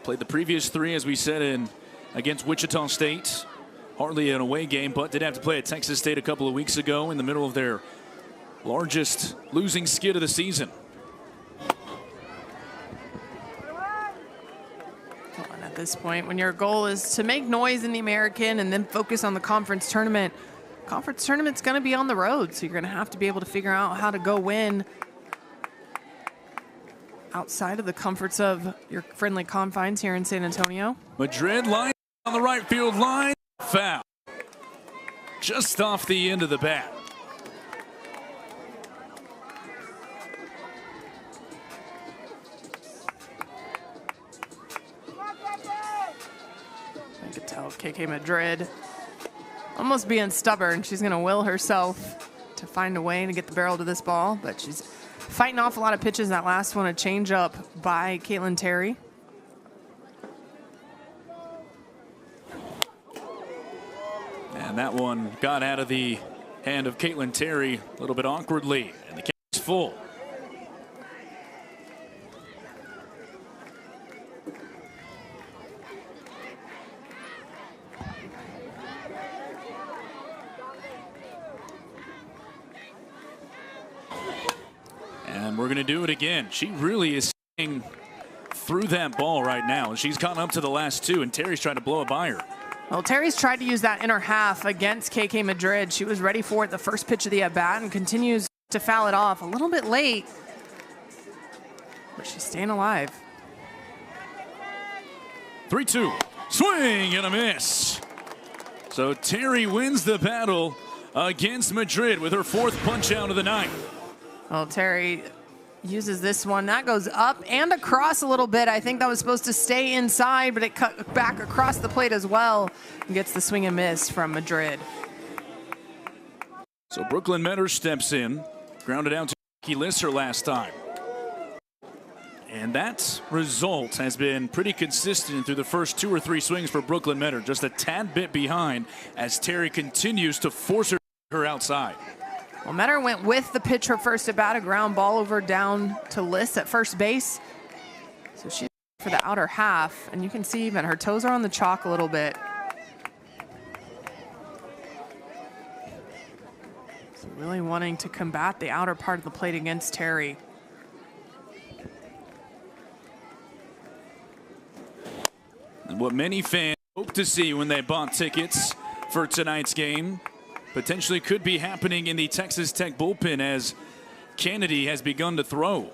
Played the previous 3, as we said, against Wichita State. Hardly an away game, but did have to play at Texas State a couple of weeks ago in the middle of their largest losing skid of the season. And at this point, when your goal is to make noise in the American and then focus on the conference tournament's going to be on the road, so you're going to have to be able to figure out how to go win outside of the comforts of your friendly confines here in San Antonio. Madrid line on the right field line. Foul. Just off the end of the bat. I could tell KK Madrid almost being stubborn. She's going to will herself to find a way to get the barrel to this ball, but she's fighting off a lot of pitches. That last one, a changeup by Caitlin Terry. And that one got out of the hand of Caitlin Terry a little bit awkwardly, and the catch is full. And we're going to do it again. She really is staying through that ball right now. She's caught up to the last two, and Terry's trying to blow it by her. Well, Terry's tried to use that inner half against KK Madrid. She was ready for it the first pitch of the at-bat and continues to foul it off a little bit late. But she's staying alive. 3-2. Swing and a miss. So Terry wins the battle against Madrid with her fourth punch out of the night. Well, Terry uses this one. That goes up and across a little bit. I think that was supposed to stay inside, but it cut back across the plate as well and gets the swing and miss from Madrid. So Brooklyn Metter steps in, grounded out to Key Lisser last time. And that result has been pretty consistent through the first 2 or 3 swings for Brooklyn Metter. Just a tad bit behind as Terry continues to force her outside. Well, Metter went with the pitch her first at bat, a ground ball over down to Liss at first base. So she's for the outer half, and you can see even her toes are on the chalk a little bit. So really wanting to combat the outer part of the plate against Terry. And what many fans hope to see when they bought tickets for tonight's game potentially could be happening in the Texas Tech bullpen as Kennedy has begun to throw.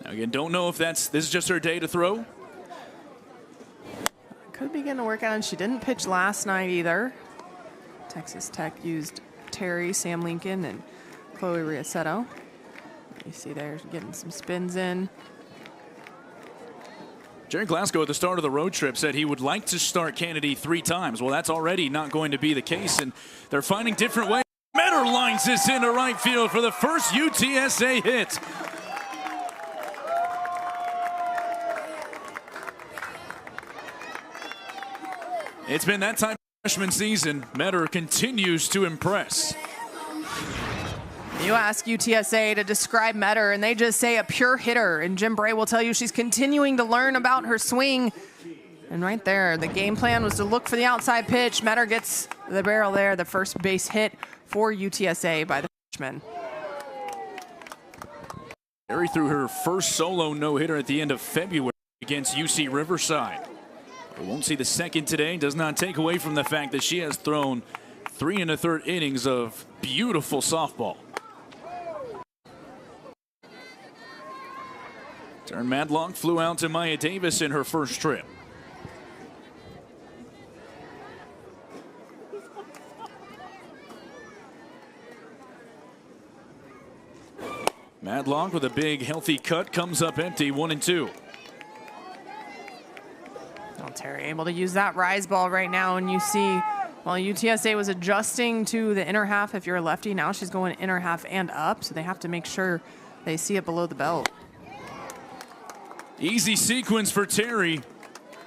Now again, don't know if this is just her day to throw. Could begin to work out, and she didn't pitch last night either. Texas Tech used Terry, Sam Lincoln, and Chloe Riasetto. You see there getting some spins in. Jerry Glasgow at the start of the road trip said he would like to start Kennedy 3 times. Well, that's already not going to be the case, and they're finding different ways. Metter lines this into right field for the first UTSA hit. It's been that type of freshman season. Metter continues to impress. You ask UTSA to describe Metter, and they just say a pure hitter. And Jim Bray will tell you she's continuing to learn about her swing. And right there, the game plan was to look for the outside pitch. Metter gets the barrel there, the first base hit for UTSA by the freshman. Terry threw her first solo no-hitter at the end of February against UC Riverside. We won't see the second today. Does not take away from the fact that she has thrown 3 1/3 innings of beautiful softball. Taryn Madlock flew out to Maya Davis in her first trip. Madlock with a big healthy cut comes up empty, 1-2. Well, Terry able to use that rise ball right now, and you see while UTSA was adjusting to the inner half, if you're a lefty, now she's going inner half and up, so they have to make sure they see it below the belt. Easy sequence for Terry,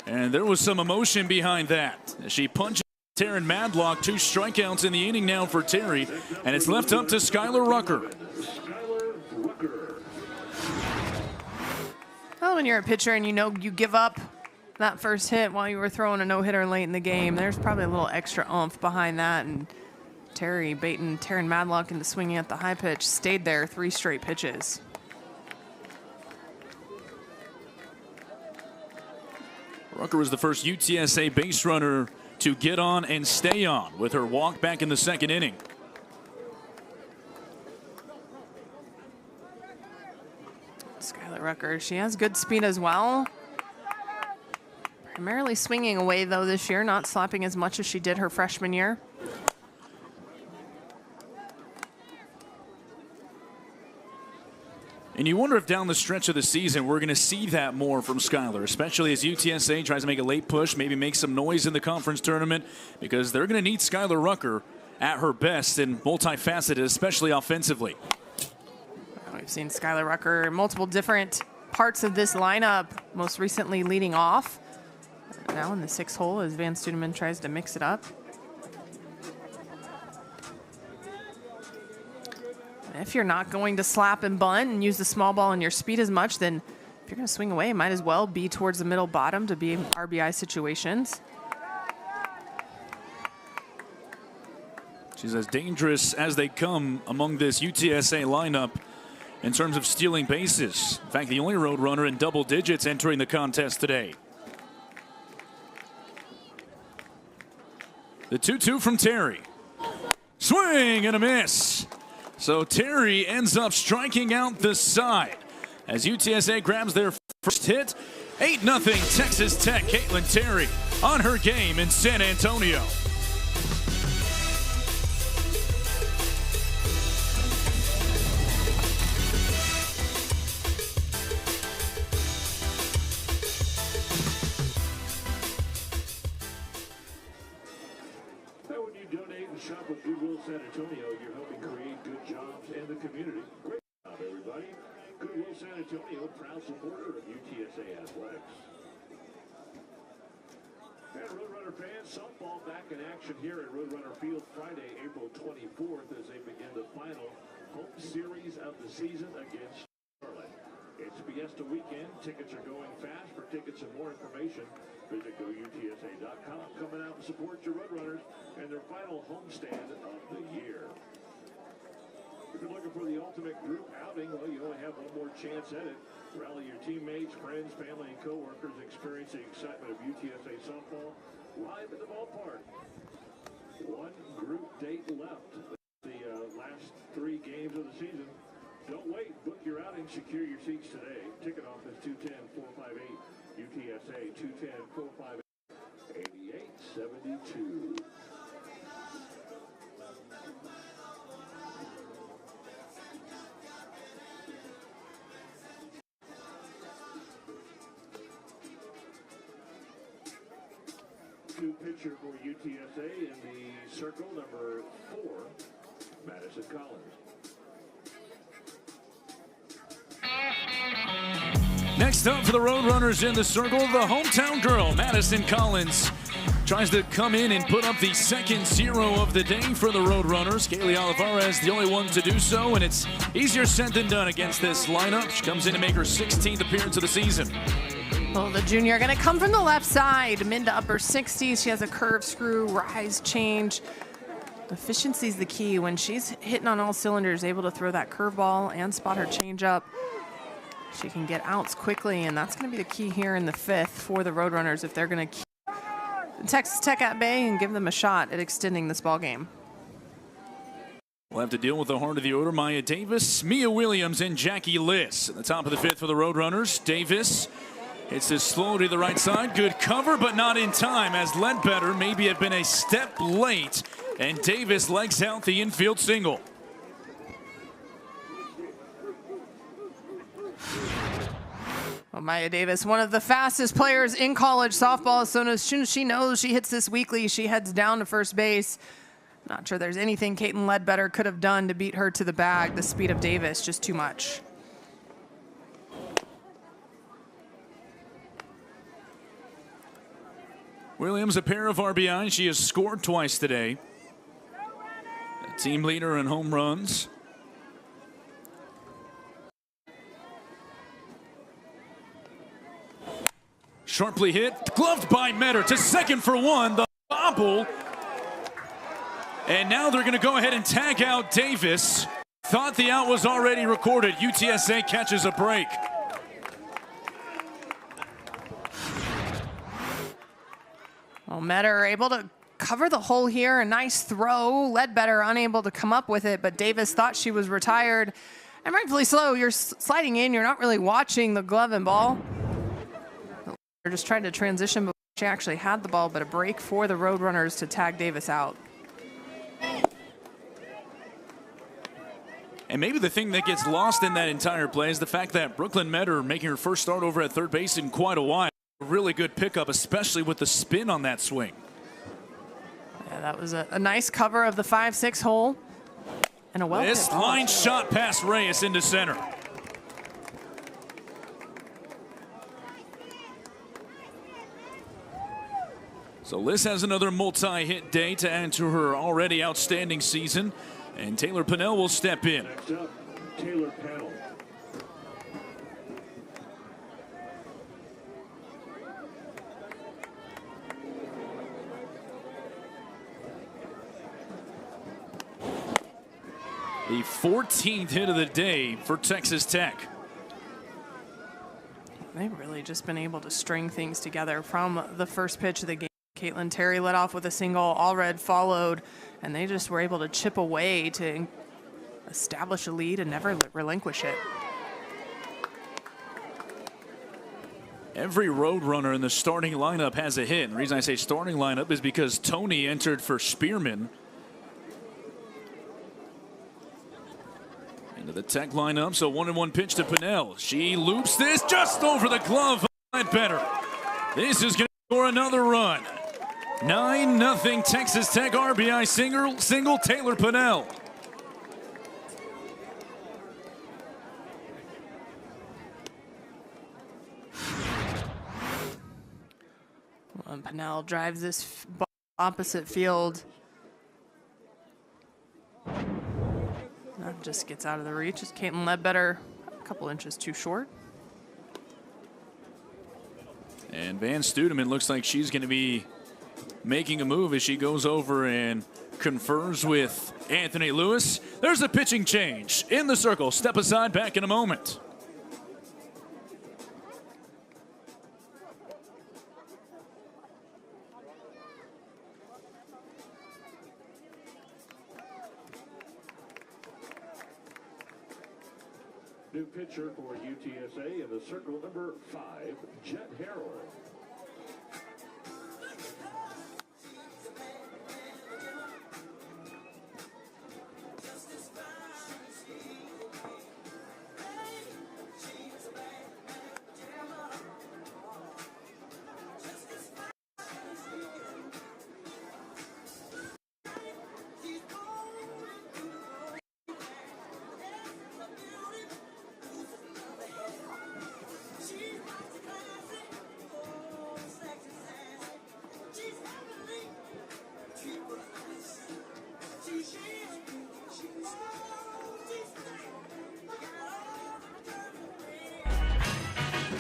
and there was some emotion behind that. She punches Taryn Madlock, 2 strikeouts in the inning now for Terry, and it's left up to Skylar Rucker. Well, when you're a pitcher and you know you give up that first hit while you were throwing a no-hitter late in the game, there's probably a little extra oomph behind that, and Terry baiting Taryn Madlock into swinging at the high pitch, stayed there 3 straight pitches. Rucker was the first UTSA base runner to get on and stay on with her walk back in the second inning. Skylar Rucker, she has good speed as well. Primarily swinging away, though, this year, not slapping as much as she did her freshman year. And you wonder if down the stretch of the season we're going to see that more from Skylar, especially as UTSA tries to make a late push, maybe make some noise in the conference tournament, because they're going to need Skylar Rucker at her best and multifaceted, especially offensively. We've seen Skylar Rucker in multiple different parts of this lineup, most recently leading off. Now in the 6th hole as Van Studeman tries to mix it up. If you're not going to slap and bunt and use the small ball and your speed as much, then if you're going to swing away, it might as well be towards the middle bottom to be in RBI situations. She's as dangerous as they come among this UTSA lineup in terms of stealing bases. In fact, the only Roadrunner in double digits entering the contest today. The 2-2 from Terry. Swing and a miss. So Terry ends up striking out the side as UTSA grabs their first hit. 8-0 Texas Tech. Caitlin Terry on her game in San Antonio. When you donate and shop with Goodwill San Antonio, you're helping create good jobs in the community. Great job, everybody. Goodwill San Antonio, proud supporter of UTSA Athletics. And Roadrunner fans, softball back in action here at Roadrunner Field Friday, April 24th as they begin the final home series of the season against Charlotte. It's Fiesta weekend. Tickets are going fast. For tickets and more information, visit GoUTSA.com. Coming out and support your Roadrunners and their final homestand of the year. If you're looking for the ultimate group outing, well, you only have one more chance at it. Rally your teammates, friends, family, and coworkers. Experience the excitement of UTSA softball live at the ballpark. One group date left. The last 3 games of the season. Don't wait. Book your outing. Secure your seats today. Ticket office 210-458 UTSA 210-458-8872. New pitcher for UTSA in the circle, number 4, Madison Collins. Next up for the Roadrunners in the circle, the hometown girl, Madison Collins, tries to come in and put up the second 0 of the day for the Roadrunners. Kaylee Olivares, the only one to do so, and it's easier said than done against this lineup. She comes in to make her 16th appearance of the season. Well, the junior going to come from the left side, mid to upper 60s. She has a curve, screw, rise, change. Efficiency is the key. When she's hitting on all cylinders, able to throw that curveball and spot her changeup, she can get outs quickly, and that's going to be the key here in the 5th for the Roadrunners if they're going to keep Texas Tech at bay and give them a shot at extending this ball game. We'll have to deal with the heart of the order. Maya Davis, Mia Williams, and Jackie Liss at the top of the 5th for the Roadrunners. Davis hits this slow to the right side. Good cover, but not in time, as Ledbetter maybe have been a step late, and Davis legs out the infield single. Well, Maya Davis, one of the fastest players in college softball, so as soon as she knows she hits this weekly, she heads down to first base. Not sure there's anything Caitlin Ledbetter could have done to beat her to the bag. The speed of Davis, just too much. Williams, a pair of RBIs. She has scored twice today. A team leader in home runs. Sharply hit, gloved by Metter to second for 1. The bobble. And now they're going to go ahead and tag out Davis. Thought the out was already recorded. UTSA catches a break. Well, Metter able to cover the hole here. A nice throw. Ledbetter unable to come up with it, but Davis thought she was retired. And rightfully so. You're sliding in. You're not really watching the glove and ball. They're just trying to transition before she actually had the ball, but a break for the Roadrunners to tag Davis out. And maybe the thing that gets lost in that entire play is the fact that Brooklyn Metter making her first start over at third base in quite a while. A really good pickup, especially with the spin on that swing. Yeah, that was a nice cover of the 5-6 hole. And a well hit. This line shot past Reyes into center. So Liz has another multi-hit day to add to her already outstanding season. And Taylor Pennell will step in. Next up, Taylor Pennell. The 14th hit of the day for Texas Tech. They've really just been able to string things together from the first pitch of the game. Caitlin Terry led off with a single, Allred followed, and they just were able to chip away to establish a lead and never relinquish it. Every Roadrunner in the starting lineup has a hit. And the reason I say starting lineup is because Tony entered for Spearman. Into the Tech lineup, so 1-1 pitch to Pinnell. She loops this just over the glove. Better. This is going to score another run. 9-0 Texas Tech. RBI single Taylor Pinnell. And Pinnell drives this ball opposite field. That just gets out of the reach. It's Caitlin Ledbetter a couple inches too short. And Van Studeman looks like she's going to be making a move as she goes over and confers with Anthony Lewis. There's a pitching change in the circle. Step aside, back in a moment. New pitcher for UTSA in the circle, number 5, Jet Harrell.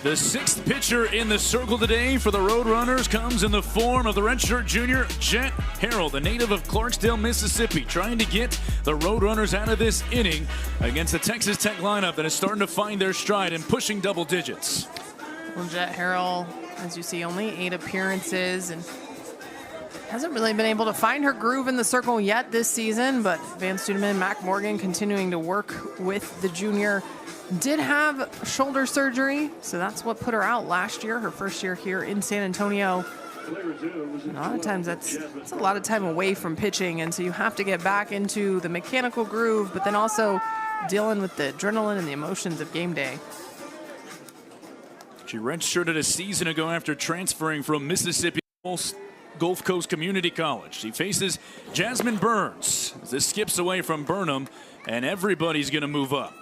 The 6th pitcher in the circle today for the Roadrunners comes in the form of the redshirt junior Jet Harrell, the native of Clarksdale, Mississippi, trying to get the Roadrunners out of this inning against the Texas Tech lineup that is starting to find their stride and pushing double digits. Well, Jet Harrell, as you see, only 8 appearances and hasn't really been able to find her groove in the circle yet this season, but Van Studeman and Mac Morgan continuing to work with the junior. Did have shoulder surgery, so that's what put her out last year, her first year here in San Antonio. And a lot of times that's a lot of time away from pitching, and so you have to get back into the mechanical groove, but then also dealing with the adrenaline and the emotions of game day. She redshirted a season ago after transferring from Mississippi Gulf Coast Community College. She faces Jasmine Burns. This skips away from Burnham, and everybody's going to move up.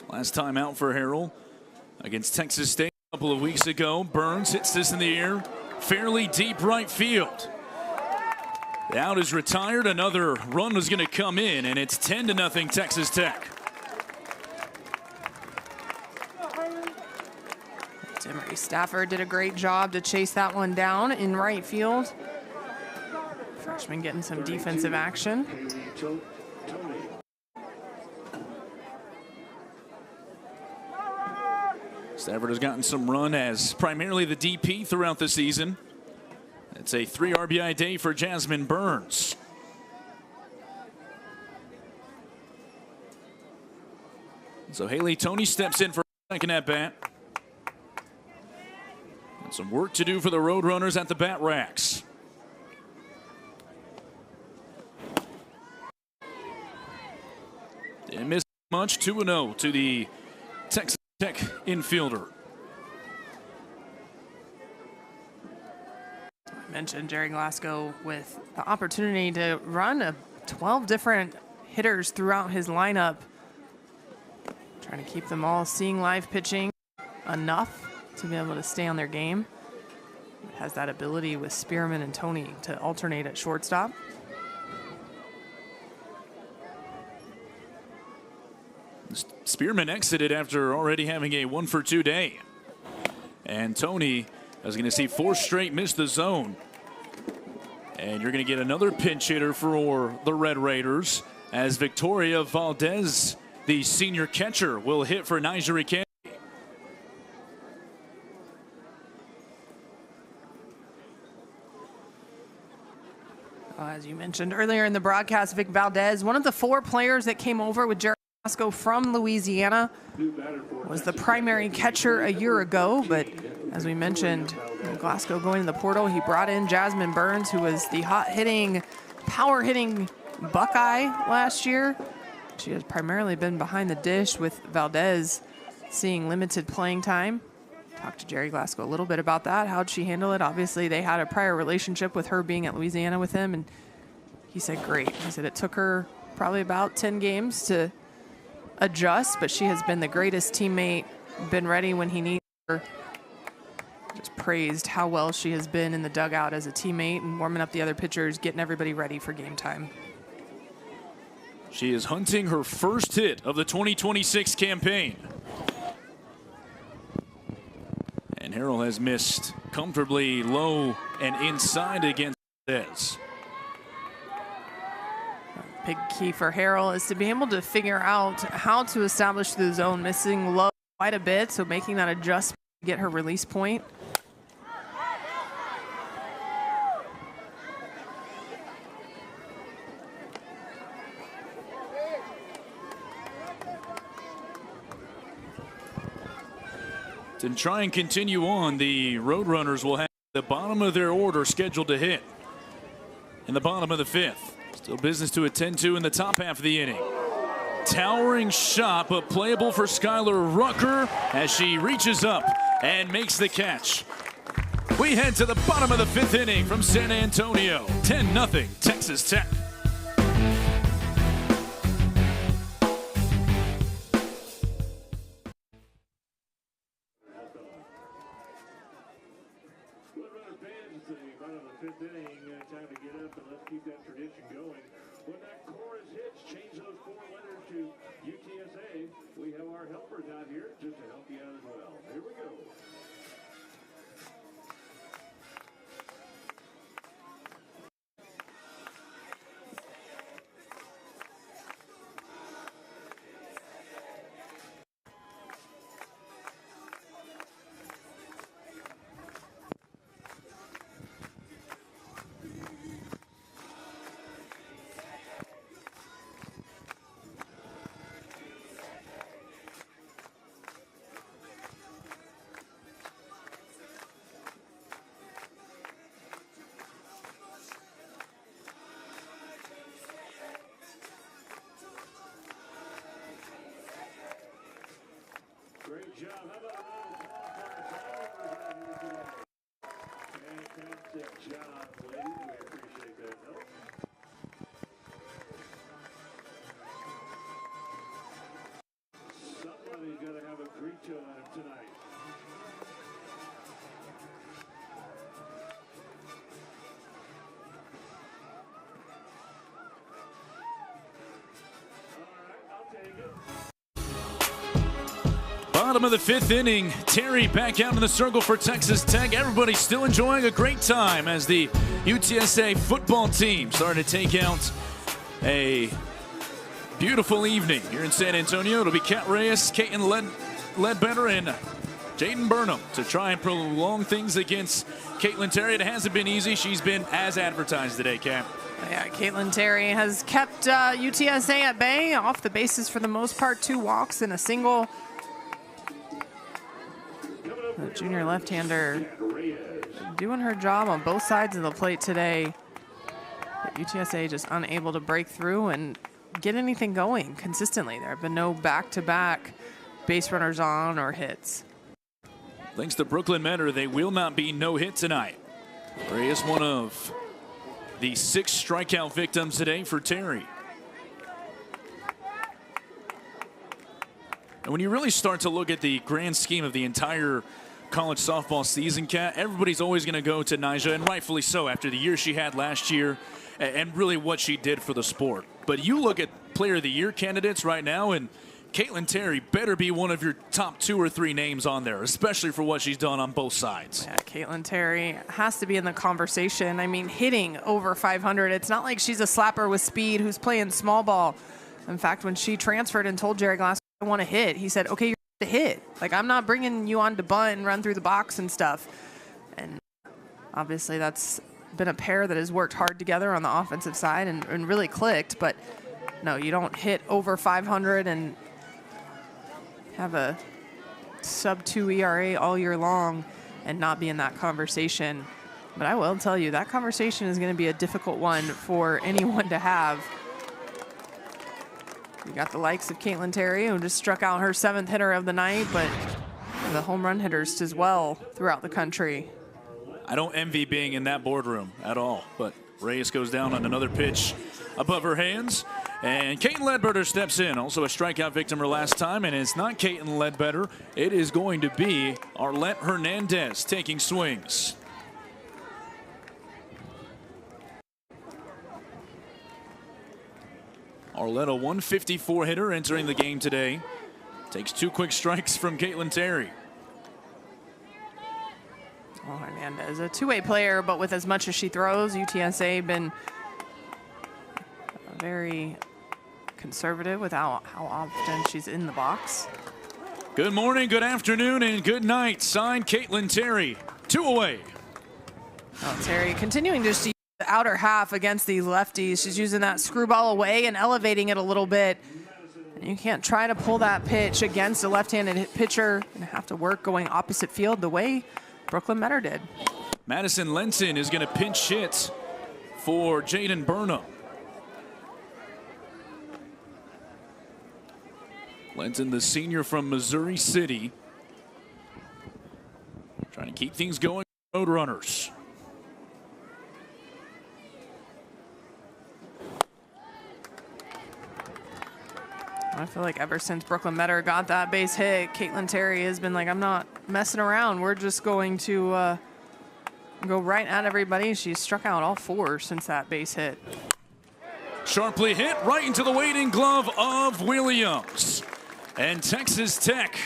Last time out for Harrell against Texas State a couple of weeks ago. Burns hits this in the air, fairly deep right field. The out is retired. Another run was going to come in, and it's 10-0 Texas Tech. Demery Stafford did a great job to chase that one down in right field. Freshman getting some defensive action. Stafford has gotten some run as primarily the DP throughout the season. It's a 3 RBI day for Jasmine Burns. So Haley Tony steps in for second at bat. And some work to do for the Roadrunners at the bat racks. Didn't miss much. 2-0 to the Texas Tech infielder. I mentioned Jerry Glasgow with the opportunity to run 12 different hitters throughout his lineup, trying to keep them all seeing live pitching enough to be able to stay on their game. It has that ability with Spearman and Tony to alternate at shortstop. Spearman exited after already having a 1-for-2 day. And Tony is going to see 4 straight miss the zone. And you're going to get another pinch hitter for the Red Raiders as Victoria Valdez, the senior catcher, will hit for Nigeria Candy. As you mentioned earlier in the broadcast, Vic Valdez, one of the 4 players that came over with Jerry Glasgow from Louisiana, was the primary catcher a year ago. But as we mentioned, Glasgow going to the portal, he brought in Jasmine Burns, who was the hot-hitting, power-hitting Buckeye last year. She has primarily been behind the dish, with Valdez seeing limited playing time. Talked to Jerry Glasgow a little bit about that. How'd she handle it? Obviously, they had a prior relationship with her being at Louisiana with him, and he said great. He said it took her probably about 10 games to adjust, but she has been the greatest teammate, been ready when he needs her. Just praised how well she has been in the dugout as a teammate and warming up the other pitchers, getting everybody ready for game time. She is hunting her first hit of the 2026 campaign. And Harrell has missed comfortably low and inside against this. Big key for Harrell is to be able to figure out how to establish the zone, missing low quite a bit, so making that adjustment to get her release point. To try and continue on, the Roadrunners will have the bottom of their order scheduled to hit in the bottom of the 5th. Still business to attend to in the top half of the inning. Towering shot, but playable for Skylar Rucker as she reaches up and makes the catch. We head to the bottom of the 5th inning from San Antonio. 10-0 Texas Tech. Time to get up and let's keep that tradition going. When that chorus hits, change those 4 letters to UTSA. We have our helpers out here just to help you out as well. Here we go. Great job. How about a round of applause for our fantastic job, ladies. We appreciate that help. Somebody's got to have a Grito on him tonight. All right, I'll take it. Bottom of the 5th inning, Terry back out in the circle for Texas Tech. Everybody's still enjoying a great time as the UTSA football team starting to take out a beautiful evening here in San Antonio. It'll be Kat Reyes, Caitlin Ledbetter, and Jaden Burnham to try and prolong things against Caitlin Terry. It hasn't been easy. She's been as advertised today, Kat. Yeah, Caitlin Terry has kept UTSA at bay, off the bases for the most part, 2 walks and a single. The junior left-hander doing her job on both sides of the plate today. But UTSA just unable to break through and get anything going consistently. There have been no back-to-back base runners on or hits. Thanks to Brooklyn Mentor, they will not be no hit tonight. Reyes, one of the 6 strikeout victims today for Terry. And when you really start to look at the grand scheme of the entire college softball season, Kat, everybody's always going to go to Nyjah, and rightfully so, after the year she had last year and really what she did for the sport. But you look at player of the year candidates right now, and Caitlin Terry better be one of your top 2 or 3 names on there, especially for what she's done on both sides. Yeah, Caitlin Terry has to be in the conversation. I mean, hitting over 500. It's not like she's a slapper with speed who's playing small ball. In fact, when she transferred and told Jerry Glasgow, I want to hit, he said, okay, you're to hit. Like, I'm not bringing you on to bunt and run through the box and stuff. And obviously that's been a pair that has worked hard together on the offensive side and really clicked. But no, you don't hit over 500 and have a sub-2 ERA all year long and not be in that conversation. But I will tell you, that conversation is going to be a difficult one for anyone to have. You got the likes of Caitlin Terry, who just struck out her 7th hitter of the night, but the home run hitters as well throughout the country. I don't envy being in that boardroom at all, but Reyes goes down on another pitch above her hands. And Caitlin Ledbetter steps in, also a strikeout victim her last time, and it's not Caitlin Ledbetter. It is going to be Arlette Hernandez taking swings. Arlette, a 154 hitter entering the game today. Takes 2 quick strikes from Caitlin Terry. Well, Hernandez, a two-way player, but with as much as she throws, UTSA been very conservative with how often she's in the box. Good morning, good afternoon, and good night. Signed, Caitlin Terry. 2 away. Oh, Terry continuing to use the outer half against these lefties. She's using that screwball away and elevating it a little bit. And you can't try to pull that pitch against a left-handed pitcher and have to work going opposite field the way Brooklyn Metter did. Madison Lenson is going to pinch hit for Jaden Burnham. Lenson, the senior from Missouri City, trying to keep things going for Roadrunners. I feel like ever since Brooklyn Metter got that base hit, Caitlin Terry has been like, I'm not messing around. We're just going to go right at everybody. She's struck out all 4 since that base hit. Sharply hit right into the waiting glove of Williams. And Texas Tech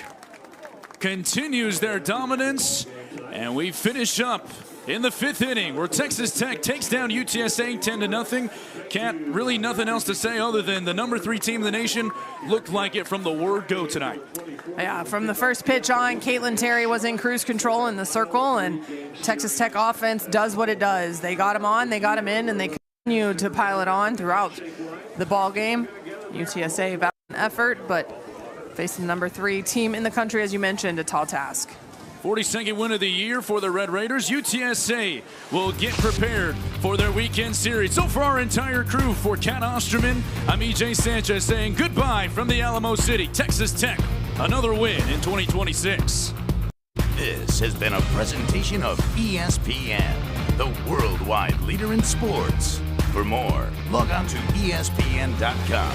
continues their dominance. And we finish up in the 5th inning where Texas Tech takes down UTSA 10-0. Can't really nothing else to say other than the number 3 team in the nation looked like it from the word go tonight. Yeah, from the first pitch on, Caitlin Terry was in cruise control in the circle, and Texas Tech offense does what it does. They got him on, they got him in, and they continue to pile it on throughout the ball game. UTSA valiant effort, but facing the number 3 team in the country, as you mentioned, a tall task. 42nd win of the year for the Red Raiders. UTSA will get prepared for their weekend series. So for our entire crew, for Kat Osterman, I'm EJ Sanchez saying goodbye from the Alamo City. Texas Tech, another win in 2026. This has been a presentation of ESPN, the worldwide leader in sports. For more, log on to ESPN.com.